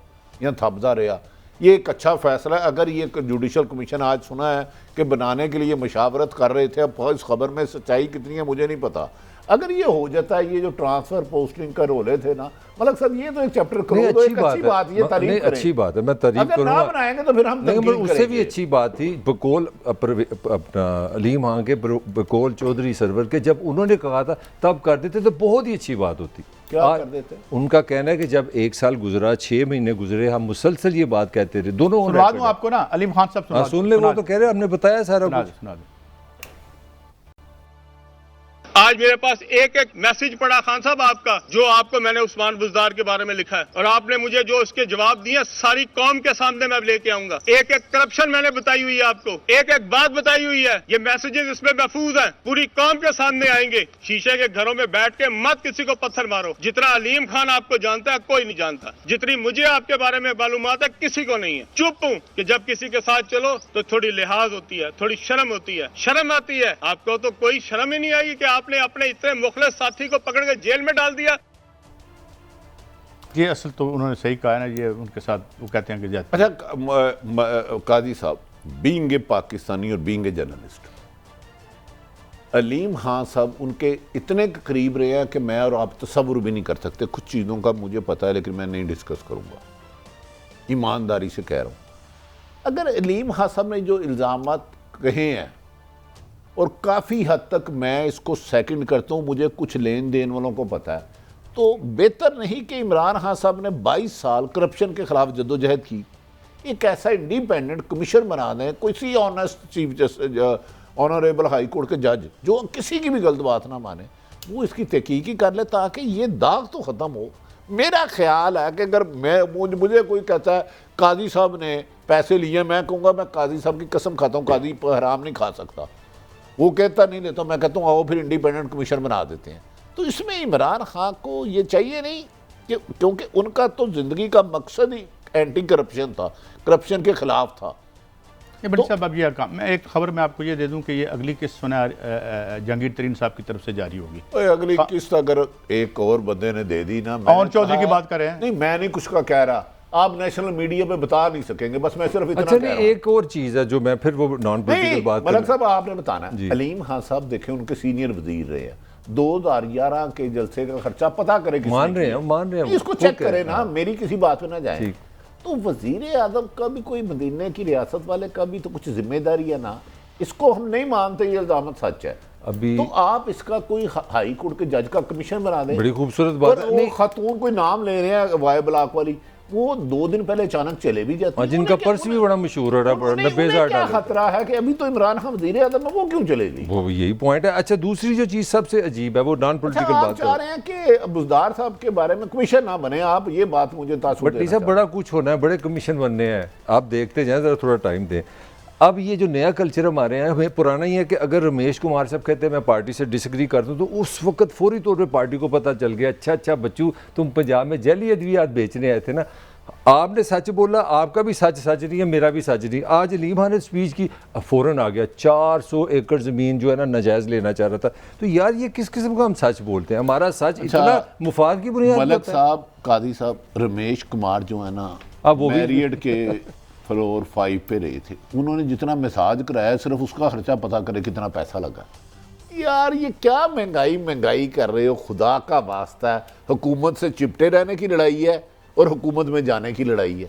या थपदा रहा। ये एक अच्छा फैसला है। अगर ये जुडिशल कमीशन आज सुना है कि बनाने के लिए मशावरत कर रहे थे, अब इस खबर में सच्चाई कितनी है मुझे नहीं पता। अगर ये हो जाता है, ये जो ट्रांसफर पोस्टिंग का रोले थे ना, मतलब सब ये तो एक चैप्टर करो, तो एक अच्छी बात, ये तारीफ करें। अच्छी बात है, मैं तारीफ अगर ना बनाएंगे तो फिर हम तनकीद उससे भी करेंगे। अच्छी बात थी बकौल अपना अलीम खान के बकौल चौधरी सरवर के, जब उन्होंने कहा था तब कर देते तो बहुत ही अच्छी बात होती। क्या कर देते? उनका कहना है कि जब 1 साल गुजरा, 6 महीने गुजरे, हम मुसलसल ये बात कहते रहे। दोनों सुना दूं आपको ना, अलीम खान साहब सुन ले, वो तो कह रहे हमने बताया सारा कुछ। सुना दो। आज मेरे पास एक एक मैसेज पड़ा खान साहब आपका, जो आपको मैंने उस्मान बुज़दार के बारे में लिखा है, और आपने मुझे जो उसके जवाब दिए सारी कौम के सामने मैं लेके आऊंगा। एक एक करप्शन मैंने बताई हुई है आपको, एक एक बात बताई हुई है। ये मैसेजेस इसमें महफूज हैं, पूरी कौम के सामने आएंगे। शीशे के घरों में बैठ के मत किसी को पत्थर मारो। जितना अलीम खान आपको जानता है कोई नहीं जानता, जितनी मुझे आपके बारे में मालूमात है किसी को नहीं है। चुप हूँ कि जब किसी के साथ चलो तो थोड़ी लिहाज होती है, थोड़ी शर्म होती है, शर्म आती है। आपको तो कोई शर्म ही नहीं आई कि आपने अपने इतने मुखलिस साथी को पकड़ के जेल में डाल दिया। ये असल तो उन्होंने सही कहा है ना, ये उनके साथ वो कहते हैं कि ज्यादा। अच्छा काजी साहब, बीइंग ए पाकिस्तानी और being a journalist, Aleem Khan साहब उनके इतने करीब रहे हैं कि मैं और आप तसव्वुर भी नहीं कर सकते। कुछ चीज़ों का मुझे पता है लेकिन मैं नहीं डिस्कस करूँगा, ईमानदारी से कह रहा हूँ। अगर अलीम खान साहब ने जो इल्ज़ामात कहे हैं, और काफ़ी हद तक मैं इसको सेकंड करता हूँ, मुझे कुछ लेन देन वालों को पता है, तो बेहतर नहीं कि इमरान खान साहब ने 22 साल करप्शन के खिलाफ जद्दोजहद की, एक ऐसा इंडिपेंडेंट कमीशन बना दें, कोई honest chief justice, honourable high court के जज जो किसी की भी गलत बात ना माने, वो इसकी तहकीक ही कर ले ताकि ये दाग तो ख़त्म हो। मेरा ख्याल है कि अगर मुझे कोई कहता है काजी साहब ने पैसे लिए, मैं कहूँगा मैं काजी साहब की कसम खाता हूँ, काजी हराम नहीं खा सकता। वो कहता नहीं लेता, मैं कहता हूँ आओ फिर इंडिपेंडेंट कमीशन बना देते हैं। तो इसमें इमरान खान को ये चाहिए नहीं कि, क्योंकि उनका तो ज़िंदगी का मकसद ही एंटी करप्शन था, करप्शन के खिलाफ था। ये बड़ी साहब अब ये काम, मैं एक खबर में आपको ये दे दूं कि ये अगली किस्त सुना जहांगीर तरीन साहब की तरफ से जारी होगी। अगली किस्त अगर एक और बंदे ने दे दी ना, और चौधरी की बात कर रहे हैं, नहीं मैं नहीं कुछ का कह रहा, आप नेशनल मीडिया पे बता नहीं सकेंगे, बस मैं सिर्फ इतना अच्छा कह रहा नहीं, एक और चीज़ है जो मैं फिर वो नॉन पॉलिटिकल बात मलक साहब आपने बताना है। अलीम खान साहब देखें उनके सीनियर वजीर रहे हैं, 2011 के जलसे का खर्चा पता करे, मान रहे हैं इसको चेक करें ना, मेरी किसी बात पे ना जाए। तो वजीर आजम का भी कोई मदीने की रियासत वाले का भी तो कुछ जिम्मेदारी है ना, इसको हम नहीं मानते ये इल्जाम सच है अभी, तो आप इसका कोई हाई कोर्ट के जज का कमीशन बना दें। बड़ी खूबसूरत बात है। नहीं खातून कोई नाम ले रहे हैं वाई ब्लॉक वाली, वो 2 दिन पहले अचानक चले भी जाती है, जिनका पर्स भी बड़ा मशहूर हो रहा है, 90,000 क्या खतरा है कि अभी तो इमरान खान वजीर आज़म है, वो क्यों चलेगी? वो यही पॉइंट है। अच्छा दूसरी जो चीज़ सबसे अजीब है वो नॉन पॉलिटिकल आप बात चाह रहे हैं कि बुज़दार साहब के बारे में कमीशन ना बने, आप ये बात मुझे तासुर बट साहब बड़ा कुछ होना है, बड़े कमीशन बनने हैं, आप देखते जाएं, ज़रा थोड़ा टाइम दें। अब ये जो नया कल्चर हमारे यहाँ हमें पुराना ही है कि अगर रमेश कुमार साहब कहते हैं मैं पार्टी से डिसएग्री करता हूँ, तो उस वक्त फौरी तौर पे पार्टी को पता चल गया, अच्छा बच्चू तुम पंजाब में जैली अद्वियात बेचने आए थे ना, आपने सच बोला, आपका भी सच नहीं है, मेरा भी सच नहीं। आज अलीम खान ने स्पीच की, फ़ौरन आ गया 400 एकड़ ज़मीन जो है ना नाजायज़ लेना चाह रहा था। तो यार ये किस किस्म का हम सच बोलते हैं, हमारा सच इतना मुफाद की बुनियाद पर मलक साहब, कादी साहब, रमेश कुमार जो है ना, अब वो मैरियड के फ्लोर 5 पे रहे थे, उन्होंने जितना मसाज कराया सिर्फ उसका खर्चा पता करे कितना पैसा लगा। यार ये क्या महंगाई कर रहे हो, खुदा का वास्ता है। हुकूमत से चिपटे रहने की लड़ाई है और हुकूमत में जाने की लड़ाई है।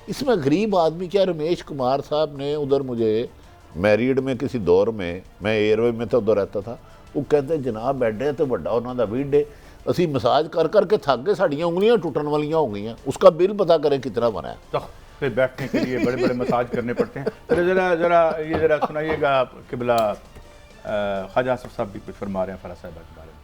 इसमें गरीब आदमी क्या, रमेश कुमार साहब ने उधर मुझे मैरियड में किसी दौर में, मैं एयरवे में तो उधर रहता था, वो कहते जनाब बैठे तो बड़ा उन्होंने वीडे असी मसाज कर करके थक गए, साड़ियाँ उंगलियाँ टूटन वालियाँ हो गई, उसका बिल पता करें कितना बना है। तो फिर बैठने के लिए बड़े बड़े मसाज करने पड़ते हैं। जरा सुनाइएगा किबला, ख्वाजा आसिफ साहब भी कुछ फरमा रहे हैं फराज साहब के बारे में।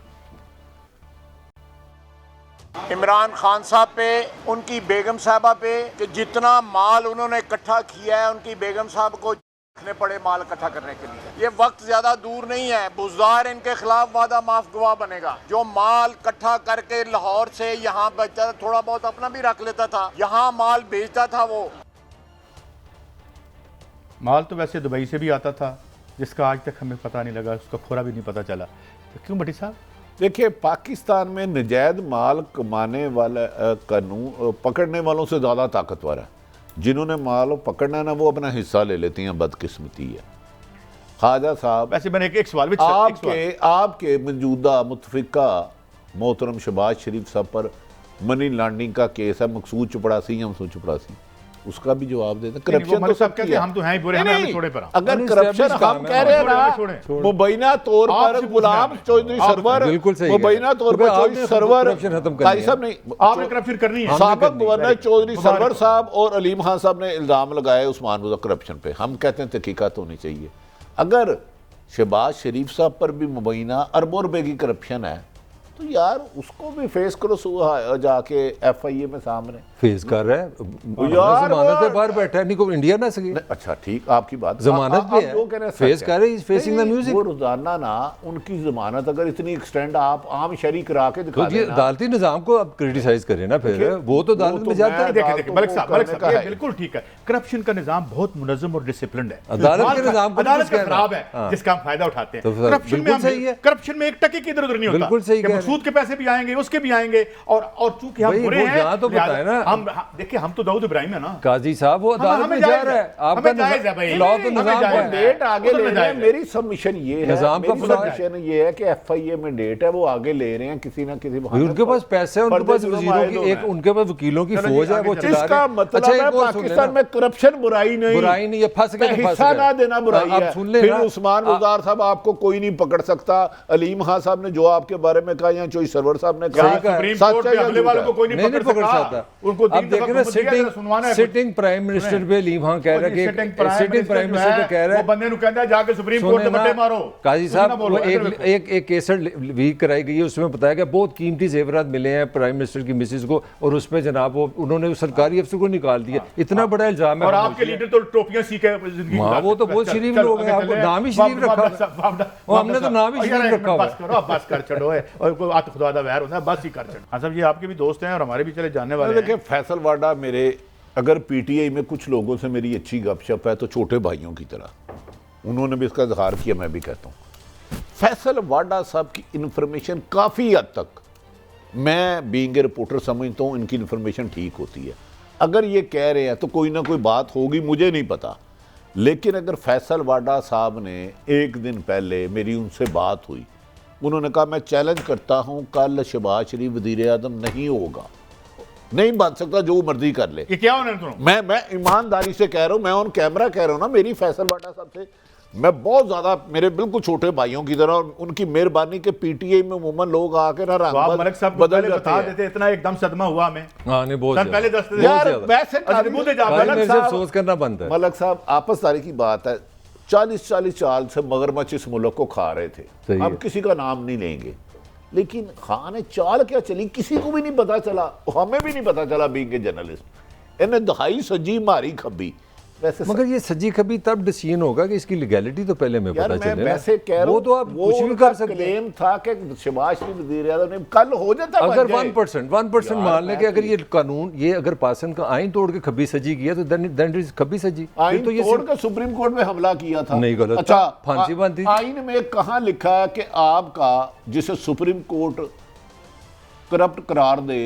इमरान खान साहब पे, उनकी बेगम साहबा पे, कि जितना माल उन्होंने इकट्ठा किया है उनकी बेगम साहब को रखने पड़े माल इकट्ठा करने के लिए। ये वक्त ज्यादा दूर नहीं है, बुज़दार इनके खिलाफ वादा माफ गवाह बनेगा। जो माल इकट्ठा करके लाहौर से यहाँ बेचता था, थोड़ा बहुत अपना भी रख लेता था, यहाँ माल बेचता था वो। माल तो वैसे दुबई से भी आता था, जिसका आज तक हमें पता नहीं लगा, उसका खोरा भी नहीं पता चला। तो क्यों भट्टी साहब? देखिए, पाकिस्तान में नजायज माल कमाने वाला कानून पकड़ने वालों से ज़्यादा ताकतवर है। जिन्होंने माल पकड़ना ना, वो अपना हिस्सा ले लेती हैं, बदकिस्मती है। ख्वाजा साहब, वैसे मैंने एक सवाल आपके मौजूदा मुतफिका मोहतरम शहबाज शरीफ साहब पर मनी लॉन्ड्रिंग का केस है, मकसूद चपड़ासी या मकसूद चपड़ासी, उसका भी जवाब देते। करप्शन तो सब कहते हैं, हम तो हैं ही बुरे, हमें छोड़े पर। अगर करप्शन हम कह रहे हैं ना, मुबैना तौर पर गुलाम चौधरी सरवर, मुबैना तौर पर चौधरी सरवर काजी साहब नहीं, आपने करप्शन करनी है। साबिक गवर्नर चौधरी सरवर साहब और अलीम खान साहब ने इल्जाम लगाए उस्मान बुज़ा करप्शन पे। हम कहते हैं तहकीकात होनी चाहिए। अगर शहबाज शरीफ साहब पर भी मुबैना अरबों रुपए की करप्शन है, तो यार उसको भी फेस करो जाके FIA में सामने फेस कर रहा है यार, जमानत पे बाहर बैठा है, नहीं को इंडिया ना सके। अच्छा ठीक, आपकी बात जमानत पे है, फेस कर रहे हैं, फेसिंग द म्यूजिक। वो रोजाना ना उनकी जमानत अगर इतनी एक्सटेंड आप आम शरी करा के दिखा तो ये अदालती निजाम को आप क्रिटिसाइज करें ना, फिर वो तो अदालत में जाता है। देखिए मलिक साहब, ये बिल्कुल ठीक है, करप्शन का निजाम बहुत मुनज़्ज़म और डिसिप्लिन्ड है। अदालत के निजाम अदालत का खराब है, जिसका हम फायदा उठाते हैं। करप्शन में एक टके की इधर उधर नहीं होता। बिल्कुल सही है, मकसूद के पैसे भी आएंगे, उसके भी आएंगे, और चूंकि हम बुरे हैं तो बताए ना, हम देखिए हम तो दाऊद इब्राहिम है ना। काजी साहब वो अदालत में जा रहा है, आपका लॉ तो निजाम है, डेट आगे ले रहे हैं। मेरी सबमिशन ये है, निजाम का सबमिशन ये है कि FIA में डेट है, वो आगे ले रहे हैं किसी ना किसी बहाने। उनके पास पैसे हैं, उनके पास वजीरों की एक, उनके पास वकीलों की फौज है, वो चला रहे हैं। इसका मतलब है पाकिस्तान में करप्शन बुराई नहीं, ये फंस गए, हिस्सा ना देना बुराई है। फिर उस्मान बुज़दार साहब आपको कोई नहीं पकड़ सकता, अलीम खान साहब ने जो आपके बारे में कहा, या चौधरी सरवर साहब ने कहा, नहीं पकड़ सकता। उनको अब देखें ना, सिटिंग प्राइम मिनिस्टर पे अलीम खान कह रहा है कि सिटिंग प्राइम मिनिस्टर पे कह रहा है, बंदे कहता है जाके सुप्रीम कोर्ट में बट्टे मारो। काजी साहब वो एक केसर लीक कराई गई है, उसमें बताया गया बहुत कीमती जेवरात मिले हैं प्राइम मिनिस्टर की मिसेज को, और उसमें जनाब वो उन्होंने सरकारी अफसर को निकाल दिया। इतना बड़ा इल्जाम है। और आपके लीडर तो टोपियां सीखे जिंदगी में, वो तो बहुत शरीफ लोग हैं, आपको नाम ही शरीफ रखा, हमने तो नाम ही शरीफ रखा हुआ है। बस कर चढ़ो है, और कोई आत खुदा दा वैर होता है, बस ही कर चढ़ो। हाँ साहब, ये आपके भी दोस्त हैं और हमारे भी चले जानने वाले हैं। देखिए फैसल वाडा, मेरे अगर PTI में कुछ लोगों से मेरी अच्छी गपशप है तो छोटे भाइयों की तरह, उन्होंने भी इसका इजहार किया, मैं भी कहता हूँ फैसल वाडा साहब की इंफॉर्मेशन काफ़ी हद तक मैं बीइंग ए रिपोर्टर समझता हूँ इनकी इंफॉर्मेशन ठीक होती है। अगर ये कह रहे हैं तो कोई ना कोई बात होगी, मुझे नहीं पता। लेकिन अगर फैसल वाडा साहब ने एक दिन पहले मेरी उनसे बात हुई, उन्होंने कहा मैं चैलेंज करता हूं कल शहबाज शरीफ वज़ीर आज़म नहीं होगा, नहीं बन सकता, जो मर्जी कर ले। ये क्या होना? मैं ईमानदारी से कह रहा हूं, मैं ऑन कैमरा कह रहा हूं ना, मेरी फैसल वाडा साहब से मैं बहुत ज्यादा, मेरे बिल्कुल छोटे भाइयों की तरह, और उनकी मेहरबानी के PTI में उमूमन लोग आके ना रंग मलिक साहब बदल बता देते, इतना एकदम सदमा हुआ हमें। हाँ नहीं बहुत पहले 10 यार वैसे सोच करना बनता है। मलिक साहब आपसदारी की बात है, 40 साल से मगरमच्छ इस मुल्क को खा रहे थे। अब किसी का नाम नहीं लेंगे, लेकिन खान चाल क्या चली किसी को भी नहीं पता चला, हमें भी नहीं पता चला बीइंग ए जर्नलिस्ट। इन्हें दहाई सजी मारी खब्बी। वैसे मगर ये सजी खबी तब डिसीजन होगा कि इसकी लीगैलिटी तो पहले में पता चले। वैसे कह रहा हूं, वो तो आप कुछ भी कर सकते हैं। क्लेम था कि शहबाज शरीफ वज़ीर आज़म ने कल हो जाता, अगर 1% मान लें कि अगर ये कानून, ये अगर पाकिस्तान का आइन तोड़ के खब्बी सजी किया तो देन इज खब्बी सजी। आइन तोड़ के सुप्रीम कोर्ट में हमला किया था, नहीं गलत। अच्छा फांसी बनती। आइन में कहां लिखा है कि आपका जिसे सुप्रीम कोर्ट करप्ट करार दे,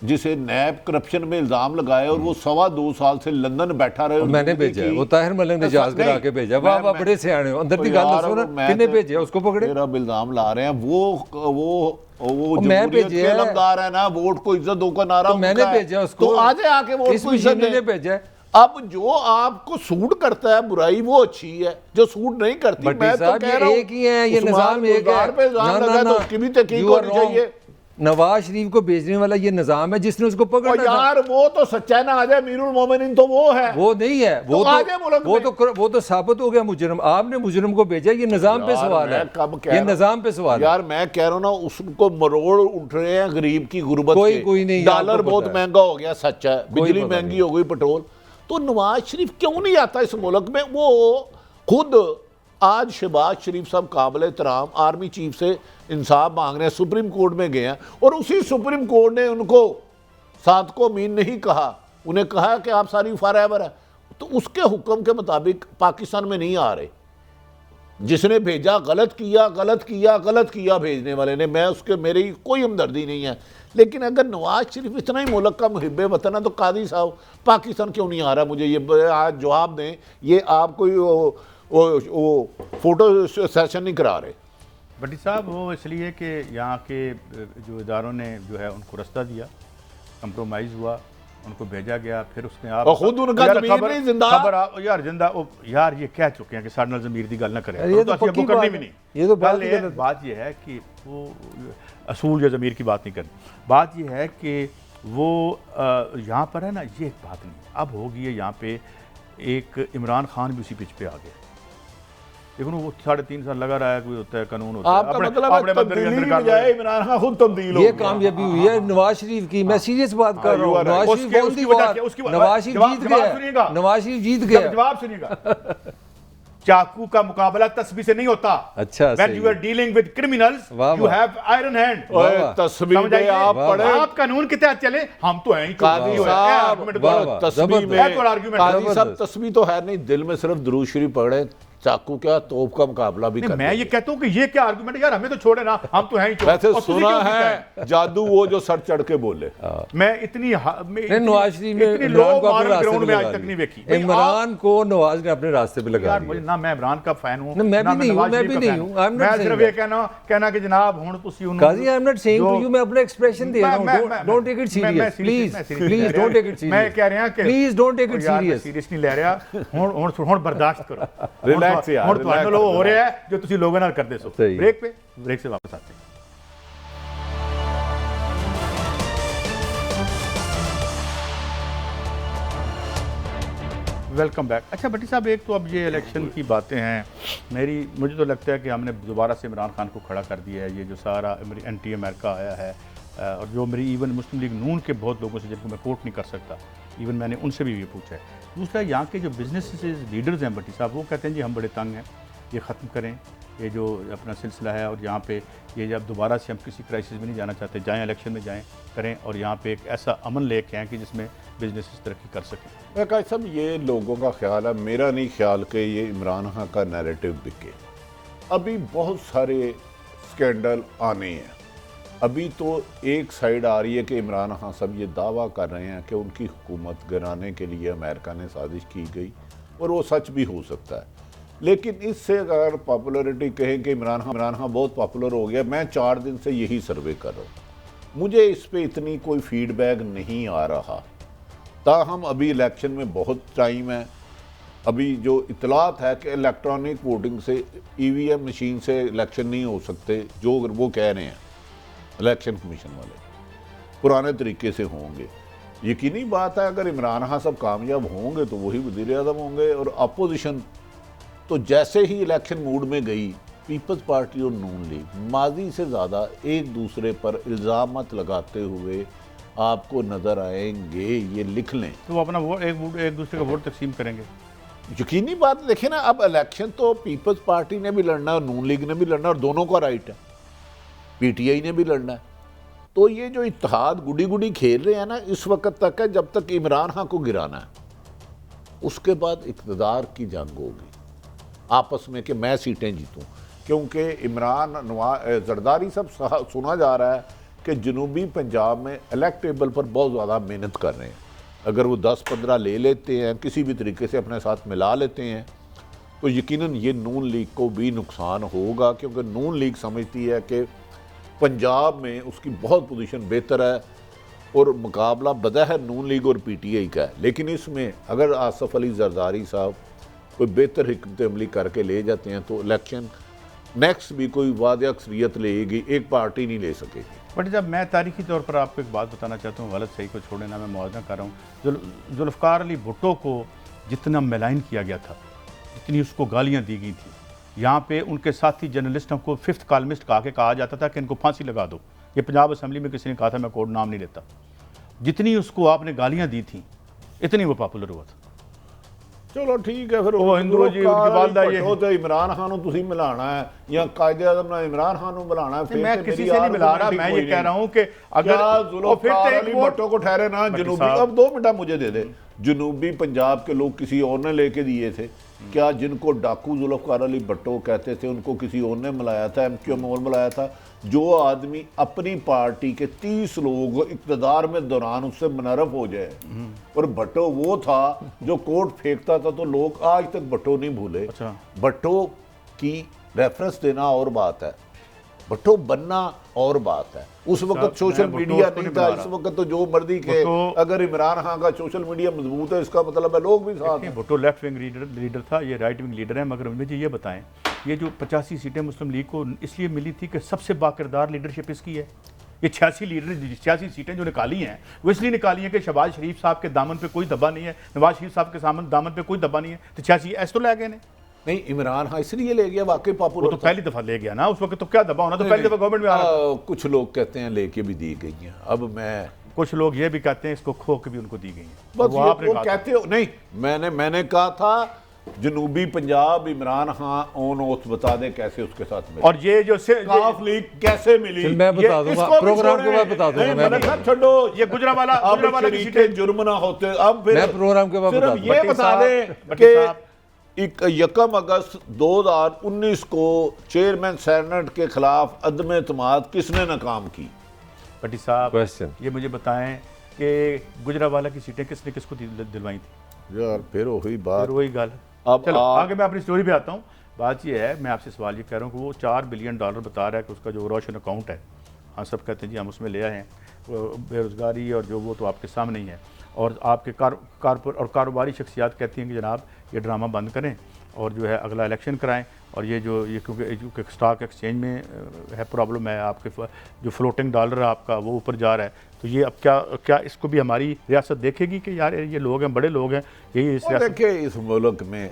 जिसे नैब करप्शन में इल्जाम लगाए और वो 2.25 साल से लंदन बैठा रहे, मैंने भेजा है, वो ताहिर मलिक ने जहाज करा के भेजा। वाह वाह, बड़े सियाने हो, अंदर की गल दसो ना, किने भेजा उसको पकड़े? मेरा इल्जाम ला रहे हैं वो मैं भेजा है, इल्मदार है ना, वोट को इज्जत दो का नारा, मैंने भेजा उसको, तो आजे आके वोट को इज्जत दे। भेजा है। अब जो आपको सूट करता है बुराई वो अच्छी है, जो सूट नहीं करती मैं तो कह रहा हूं एक ही है, ये निजाम एक है पे इल्जाम लगा तो उसकी भी तहकीक होनी चाहिए। नवाज शरीफ को भेजने वाला ये निजाम है जिसने उसको पकड़ना था। यार वो तो सच्चा है ना, आजा अमीरुल मोमिनीन तो वो है, वो नहीं है, वो तो साबित हो गया मुजरिम। आपने मुजरिम को भेजा, ये निजाम पे सवाल है, ये निजाम पे सवाल है। यार मैं कह रहा हूं ना, उसको मरोड़ उठ रहे हैं गरीब की गुर्बत के। कोई नहीं, डॉलर बहुत महंगा हो गया, सच है, बिजली महंगी हो गई, पेट्रोल। तो नवाज शरीफ क्यों नहीं आता इस मुल्क में? वो खुद आज शहबाज शरीफ साहब काबिल एहतराम आर्मी चीफ से इंसाफ मांग रहे हैं, सुप्रीम कोर्ट में गए हैं, और उसी सुप्रीम कोर्ट ने उनको सात को मीन नहीं कहा, उन्हें कहा कि आप सारी फॉरएवर है। तो उसके हुक्म के मुताबिक पाकिस्तान में नहीं आ रहे। जिसने भेजा गलत किया, गलत किया, गलत किया भेजने वाले ने, मैं उसके, मेरी कोई हमदर्दी नहीं है। लेकिन अगर नवाज शरीफ इतना ही मुल्क का मुहिब वतन है तो कादी साहब पाकिस्तान क्यों नहीं आ रहा? मुझे ये आज जवाब दें। ये आप कोई वो फोटो सेशन नहीं करा रहे। भट्टी साहब वो इसलिए कि यहाँ के जो इदारों ने जो है उनको रास्ता दिया, कंप्रोमाइज़ हुआ, उनको भेजा गया, फिर उसने आप और खुद उनका ज़मीर नहीं जिंदा। खबर यार जिंदा यार ये कह चुके हैं कि साढ़े नाल ज़मीर की गल ना करें, ये तो पक्की करनी भी नहीं। ये तो बात ये है कि वो असूल या ज़मीर की बात नहीं करनी। बात ये है कि वो यहाँ पर है ना, ये एक बात नहीं। अब होगी है यहाँ पे एक इमरान खान भी उसी पिच पे आ गया। लेकिन वो 3.5 साल लगा रहा है, कोई होता है कानून होता है, आपका मतलब तब्दीली की बजाय इमरान खान खुद तब्दील हो ये गया। कामयाबी हुई है नवाज शरीफ की। मैं सीरियस बात कर रहा हूँ। नवाज शरीफ कौन थी बात? नवाज शरीफ जीत गया। नवाज शरीफ जीत गया। जवाब सुनिएगा। चाकू का मुकाबला तस्बीह से नहीं होता। अच्छा, When you are dealing with criminals, you have iron hand। तस्बीह में आप पढ़े, आप कानून के तहत चले, हम तो हैं ही। कादी साहब तस्बीह में, कादी साहब तस्बीह तो है नहीं, दिल में सिर्फ दुरूद शरीफ पढ़े, चाकू क्या तोप का मुकाबला भी कर। मैं ये कहता हूँ कि ये क्या आर्गुमेंट है यार, हमें तो छोड़े ना, हम तो हैं ही। वैसे सुना है जादू वो जो सर चढ़ के बोले। मैं इतनी नवाज शरीफ ने इमरान को अपने रास्ते पे आज तक नहीं देखी। इमरान को नवाज ने अपने रास्ते पे लगा दिया। ना मैं इमरान का फैन हूँ, मैं भी नहीं हूँ, मैं भी नहीं हूँ। मैं सिर्फ ये कहना कि जनाब हुण तुसी उन्होंने काजी, I am not saying to you, मैं अपना एक्सप्रेशन दे रहा हूँ। Don't take it serious please, please don't take it serious. मैं कह रहा हूं कि please don't take it serious. Serious नहीं ले रहा, हुण बर्दाश्त करो, रिलैक्स यार, हुण तुहाडे नाल हो रहा है जो तुसी लोगों नाल करदे सो। ब्रेक से वापस आते हैं। Welcome back. अच्छा भट्टी साहब, एक तो अब ये इलेक्शन की बातें हैं, मुझे तो लगता है कि हमने दोबारा से इमरान खान को खड़ा कर दिया है। ये जो सारा एंटी अमेरिका आया है, और जो मेरी इवन मुस्लिम लीग नून के बहुत लोगों से जिनको मैं कोट नहीं कर सकता, इवन मैंने उनसे भी ये पूछा है। दूसरा, यहाँ के जो बिजनेस लीडर्स हैं भट्टी साहब, वो कहते हैं जी हम बड़े तंग हैं, ये ख़त्म करें ये जो अपना सिलसिला है, और यहाँ पे ये जब दोबारा से हम किसी क्राइसिस में नहीं जाना चाहते, जाएँ इलेक्शन में जाएँ करें, और यहाँ पे एक ऐसा अमन लेके आएँ कि जिसमें बिजनेस तरक्की कर सकें। मैं कहा सब ये लोगों का ख्याल है, मेरा नहीं ख्याल कि ये इमरान खान का नैरेटिव बिके। अभी बहुत सारे स्कैंडल आने हैं। अभी तो एक साइड आ रही है कि इमरान खान सब ये दावा कर रहे हैं कि उनकी हुकूमत गिराने के लिए अमेरिका ने साजिश की गई, और वो सच भी हो सकता है। लेकिन इससे अगर पॉपुलरिटी कहें कि इमरान खान बहुत पॉपुलर हो गया, मैं 4 दिन से यही सर्वे कर रहा हूँ, मुझे इस पर इतनी कोई फीडबैक नहीं आ रहा। ताहम अभी इलेक्शन में बहुत टाइम है। अभी जो इतलात है कि इलेक्ट्रॉनिक वोटिंग से, EVM मशीन से इलेक्शन नहीं हो सकते, जो वो कह रहे हैं इलेक्शन कमीशन वाले, पुराने तरीके से होंगे। यकीनी बात है अगर इमरान खान सब कामयाब होंगे तो वही वज़ीर आज़म होंगे। और अपोजिशन तो जैसे ही इलेक्शन मूड में गई, पीपल्स पार्टी और नून लीग माजी से ज़्यादा एक दूसरे पर इल्ज़ामत लगाते हुए आपको नज़र आएंगे, ये लिख लें। तो वो अपना वोट एक दूसरे का वोट तकसीम करेंगे। यकीनी बात देखें ना, अब इलेक्शन तो पीपल्स पार्टी ने भी लड़ना है और नून लीग ने भी लड़ना है, और दोनों का राइट है, PTI ने भी लड़ना है। तो ये जो इत्तेहाद गुडी गुडी खेल रहे हैं ना, इस वक्त तक है जब तक इमरान खान को गिराना है। उसके बाद इक़्तिदार की जंग होगी आपस में कि मैं सीटें जीतूं, क्योंकि इमरान जरदारी सब सुना जा रहा है कि जनूबी पंजाब में इलेक्टेबल पर बहुत ज़्यादा मेहनत कर रहे हैं। अगर वो 10-15 ले लेते हैं, किसी भी तरीके से अपने साथ मिला लेते हैं, तो यकीनन ये नून लीग को भी नुकसान होगा, क्योंकि नून लीग समझती है कि पंजाब में उसकी बहुत पोजीशन बेहतर है और मुकाबला बज़ाहिर नून लीग और PTI का है। लेकिन इसमें अगर आसफ अली जरदारी साहब कोई बेहतर हिकमत अमली करके ले जाते हैं तो इलेक्शन नेक्स्ट भी कोई वादे अक्सरियत लेगी, एक पार्टी नहीं ले सकेगी। बट जब मैं तारीखी तौर पर आपको एक बात बताना चाहता हूँ, गलत सही को छोड़े ना, मैं मुआवजा कर रहा हूँ। जुल्फ़िकार अली भुट्टो को जितना मेलाइन किया गया था, जितनी उसको गालियाँ दी गई थी, यहाँ पे उनके साथी जर्नलिस्टों को 5th कॉलमिस्ट कहा जाता था कि इनको फांसी लगा दो। ये पंजाब असम्बली में किसी ने कहा था, मैं कोड नाम नहीं लेता। जितनी उसको आपने गालियाँ दी थी, इतनी वो पॉपुलर हुआ था। चलो ठीक है, फिर वो हिंदू जी, उनकी वालदा ये भट्टो ते इमरान खान ਨੂੰ ਤੁਸੀਂ ਮਿਲਾਣਾ है या कायदे आज़म ने इमरान खान ਨੂੰ बुलाना है। फिर मैं तो किसी मेरी से नहीं मिला रहा, argument मैं कोई ये कह नहीं। रहा हूँ कि अगर क्या और फिर जुल्फ़कार तो एक अली वोट- भट्टो को ठहरे ना भट्टी जनूबी, साहब। अब 2 मिनट मुझे दे दे, जनूबी पंजाब के लोग किसी और ने लेके दिए थे क्या? जिनको डाकू जुल्फ़कार अली भट्टो कहते थे उनको किसी और ने मिलाया था, MQM और मिलाया था? जो आदमी अपनी पार्टी के 30 लोग इक़्तिदार में दौरान उससे मुनरफ हो जाए, और भट्टो वो था जो कोट फेंकता था तो लोग आज तक भट्टो नहीं भूले। अच्छा। भट्टो की रेफरेंस देना और बात है, भट्टो बनना और बात है। उस वक्त साहब, सोशल मैं मीडिया भट्टो नहीं को था, नहीं इस बुला वक्त तो जो मर्जी के, भट्टो- अगर इमरान खान का सोशल मीडिया मजबूत है इसका मतलब है लोग भी साथ हैं। भुट्टो लेफ्ट विंग लीडर था, ये राइट विंग लीडर है, मगर मुझे ये बताएं, ये जो 85 सीटें मुस्लिम लीग को इसलिए मिली थी कि सबसे बाकिरदार लीडरशिप इसकी है। ये 86 सीटें जो निकाली हैं वो इसलिए निकाली हैं कि शहबाज शरीफ साहब के दामन पे कोई दबा नहीं है, नवाज शरीफ साहब के दामन पे कोई दबा नहीं है, तो 86 ऐसे तो ले गए ने। नहीं, इमरान खान इसलिए ले गया वाकई वो पॉपुलर तो पहली दफा ले गया ना, उस वक्त तो क्या दबा होना, तो पहली दफा गवर्नमेंट में आ रहा था। कुछ लोग कहते हैं लेके भी दी गई हैं। अब मैं कुछ लोग ये भी कहते हैं इसको खो के भी उनको दी गई हैं। बस वो आपने वो कहा था। कहते हो नहीं, मैंने कहा था जनूबी पंजाब इमरान खान ऑन ओथ बता दे कैसे उसके साथ मिले, और ये जो काफ लीग कैसे मिली। चल मैं बता ये दूंगा, इसको भी प्रोग्राम के छोड़ें। बाद बता दूंगा नहीं, मैं। मलिक साहब छोड़ो, ये गुजरावाला अब की शरीके सीटें जुर्म ना होते। अब फिर मैं प्रोग्राम के बाद सिर्फ बता दूंगा। ये भट्टी बता साहब, दें भट्टी कि साहब। 1 अगस्त 2019 को चेयरमैन सेनेट के खिलाफ अदम एतमाद किसने नाकाम की? भट्टी साहब, क्वेश्चन ये मुझे बताएं कि गुजरावाला की सीटें किसने किसको दिलवाई थी? यार फिर वही बात। फिर वही गल। अब चलो आप- आगे मैं अपनी स्टोरी पे आता हूँ। बात ये है, मैं आपसे सवाल ये कह रहा हूँ कि वो $4 बिलियन बता रहा है कि उसका जो रोशन अकाउंट है, हाँ सब कहते हैं जी हम उसमें ले आए हैं, बेरोज़गारी और जो वो तो आपके सामने ही है, और आपके कारोबारी शख्सियात कहती हैं कि जनाब ये ड्रामा बंद करें और जो है अगला इलेक्शन कराएं, और ये क्योंकि स्टॉक एक्सचेंज में है प्रॉब्लम है, आपके जो फ्लोटिंग डॉलर है आपका वो ऊपर जा रहा है, तो ये अब क्या इसको भी हमारी रियासत देखेगी कि यार ये लोग हैं, बड़े लोग हैं, यही इस रियासत। देखिए इस मुल्क में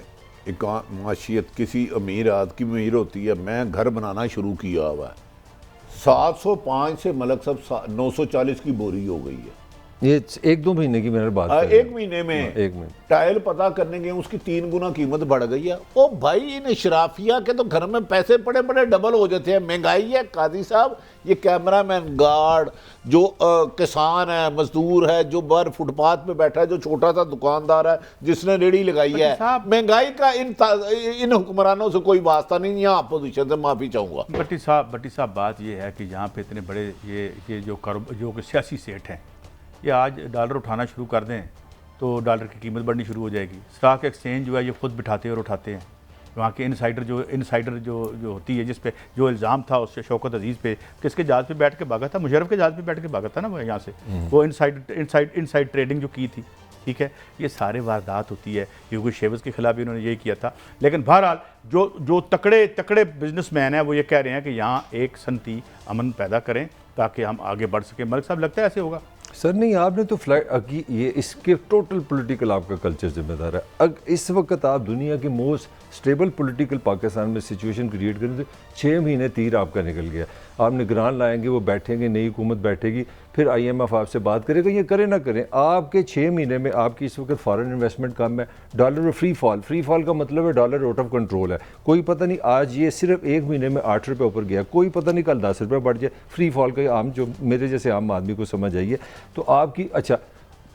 एक माशियत किसी अमीर आदमी की अमीर होती है। मैं घर बनाना शुरू किया हुआ है, 705 से मलक साहब 940 की बोरी हो गई है। ये 1-2 महीने की मैंने बात करी। 1 महीने में 1 महीने टाइल पता करने गए उसकी 3 गुना कीमत बढ़ गई है। ओ भाई इन शराफिया के तो घर में पैसे बड़े बड़े डबल हो जाते हैं। महंगाई है काजी साहब, ये कैमरामैन, गार्ड, जो किसान है, मजदूर है, जो बाहर फुटपाथ पे बैठा है, जो छोटा सा दुकानदार है जिसने रेड़ी लगाई है, महंगाई का इन हुक्मरानों से कोई वास्ता नहीं। यहाँ अपोजिशन से माफी चाहूंगा। भट्टी साहब बात ये है कि यहाँ पे इतने बड़े ये जो सियासी सेठ हैं, ये आज डॉलर उठाना शुरू कर दें तो डॉलर की कीमत बढ़नी शुरू हो जाएगी। स्टॉक एक्सचेंज जो है ये खुद बिठाते और उठाते हैं। वहाँ के इनसाइडर जो होती है, जिस पे जो इल्ज़ाम था उससे शौकत अजीज़ पे, किसके जहाज़ पे बैठ के भागा था, मुशर्रफ के जहाज़ पे बैठ के भागा था ना वो यहाँ से, वो इनसाइड ट्रेडिंग जो की थी, ठीक है, ये सारे वारदात होती है। ह्यूगो शेवर्स के खिलाफ भी उन्होंने यही किया था। लेकिन बहरहाल जो तकड़े बिजनेसमैन हैं वो ये कह रहे हैं कि यहाँ एक सनती अमन पैदा करें ताकि हम आगे बढ़ सकें। मलिक साहब लगता है ऐसे होगा? सर नहीं, आपने तो फ्लाइट ये इसके टोटल पॉलिटिकल आपका कल्चर जिम्मेदार है। इस वक्त आप दुनिया की मोस्ट स्टेबल पॉलिटिकल पाकिस्तान में सिचुएशन क्रिएट करें तो 6 महीने तीर आपका निकल गया। आप निगरान लाएंगे, वो बैठेंगे, नई हुकूमत बैठेगी, फिर IMF आपसे बात करेगा, ये करे ना करें। आपके 6 महीने में आपकी इस वक्त फॉरेन इन्वेस्टमेंट कम है, डॉलर में फ्री फॉल का मतलब है डॉलर आउट ऑफ कंट्रोल है। कोई पता नहीं आज ये सिर्फ 1 महीने में 8 रुपये ऊपर गया, कोई पता नहीं कल 10 रुपये बढ़ जाए। फ्री फॉल का आम जो मेरे जैसे आम आदमी को समझ आइए। तो आपकी अच्छा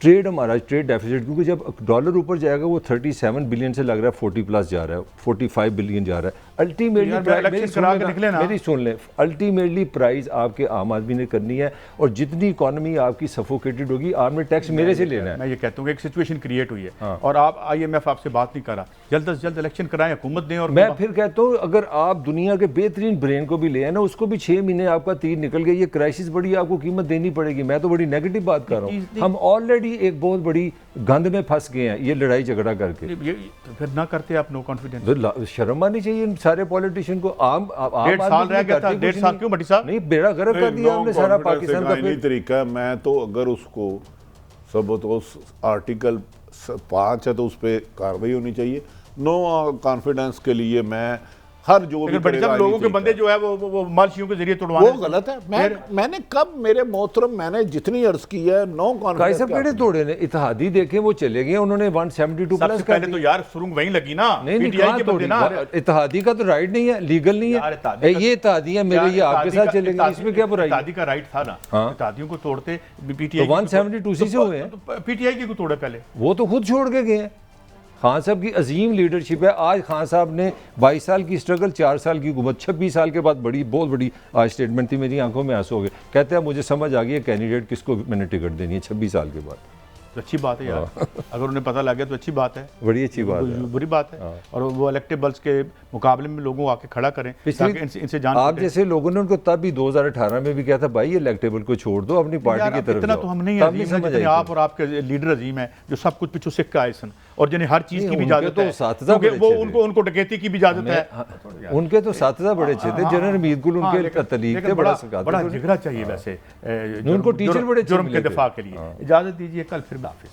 ट्रेड, हमारा ट्रेड डेफिसिट, क्योंकि जब डॉलर ऊपर जाएगा वो 37 बिलियन से लग रहा है 40+ जा रहा है, 45 बिलियन जा रहा है। अल्टीमेटली मेरी सुन लें, अल्टीमेटली प्राइस आपके आम आदमी ने करनी है, और जितनी इकोनॉमी आपकी सफोकेटेड होगी आपने टैक्स मेरे से लेना है। मैं ये कहता हूँ कि एक सिचुएशन क्रिएट हुई है, हाँ। और आप IMF आपसे बात नहीं कर रहा, जल्द से जल्द इलेक्शन कराएं, हुकूमत दें। और मैं फिर कहता हूँ अगर आप दुनिया के बेहतरीन ब्रेन को भी ले आए ना, उसको भी 6 महीने आपका तीर निकल गया, ये क्राइसिस बड़ी आपको कीमत देनी पड़ेगी। मैं तो बड़ी नेगेटिव बात कर रहा हूँ। हम ऑलरेडी एक बहुत बड़ी गंद में फंस गए हैं ये लड़ाई झगड़ा करके। ये फिर ना करते आप नो कॉन्फिडेंस। शर्म आनी चाहिए इन सारे पॉलिटिशियन को। आम 1.5 साल रह गया था, 1.5 साल क्यों भट्टी साहब? नहीं, बेड़ा गर्क कर दिया हमने सारा पाकिस्तान का। नहीं तरीका है। मैं तो अगर उसको सब तो आर्टिकल 5 है तो उस पर कार्रवाई होनी चाहिए। नो कॉन्फिडेंस के लिए मैं हर जो भी लेकिन बड़ी साहब करेगा लोगों के ठीक बंदे है। जो है वो मालशियों के जरिए तोड़वाने वो गलत है। मैंने कब मेरे मोहतरम मैंने जितनी अर्ज की है नो काई कॉन्फिडेंस साहब केड़े तोड़े ने इत्तेहादी देखे वो चले गए उन्होंने 172 प्लस सबसे कर पहले तो दिया। यार सुरंग वहीं लगी ना, नहीं नहीं पीटीआई कहाँ के बंदे तोड़ी? ना। इत्तेहादी का तो राइट नहीं है, लीगल नहीं यार, है। इत्तेहादी का- ये इत्तेहादी है मेरे, ये आपके साथ चलेंगे, इसमें क्या बुराई है? इत्तेहादी का राइट था ना, हाँ। इत्तेहादियों को तोड़ते पीटीआई तो 172 से हुए हैं। पीटीआई की को तोड़े पहले। वो तो खुद छोड़ के गए हैं। खान साहब की अजीम लीडरशिप है। आज खान साहब ने 22 साल की स्ट्रगल, 4 साल की हुकूमत, 26 साल के बाद बहुत बड़ी आज स्टेटमेंट थी, मेरी आंखों में आंसू हो गए। कहते हैं मुझे समझ आ गई है कैंडिडेट किसको मैंने टिकट देनी है 26 साल के बाद। तो अच्छी बात है यार, अगर उन्हें पता लग गया तो अच्छी बात है, बड़ी अच्छी बात है। बुरी बात है। और वो इलेक्टेबल्स के मुकाबले में लोगों को आके खड़ा करें ताकि इनसे जान आप छूटे। जैसे लोगों ने उनको तब भी 2018 में भी कहा था भाई इलेक्टेबल को छोड़ दो, अपनी पार्टी यार, की तरफ इतना जाओ। तो हम नहीं तब अजीम हैं समझ जितने आई आप थी। और आपके लीडर अजीम है जो सब कुछ पीछे सीख के आए सन और जिन्हें हर चीज नहीं, की भी उनके इजाजत तो है, साथी क्योंकि बड़े वो अच्छे थे। उनको डकैती की भी इजाजत है। उनके तो साथीदार बड़े अच्छे थे, जनरल हमीद गुल हाँ, उनके तलीक थे, बड़ा सिखाते बड़ा थे। जिगरा चाहिए वैसे उनको टीचर बड़े अच्छे जुर्म के मिले थे। दिफा के लिए। इजाजत दीजिए, कल फिर हाफिज।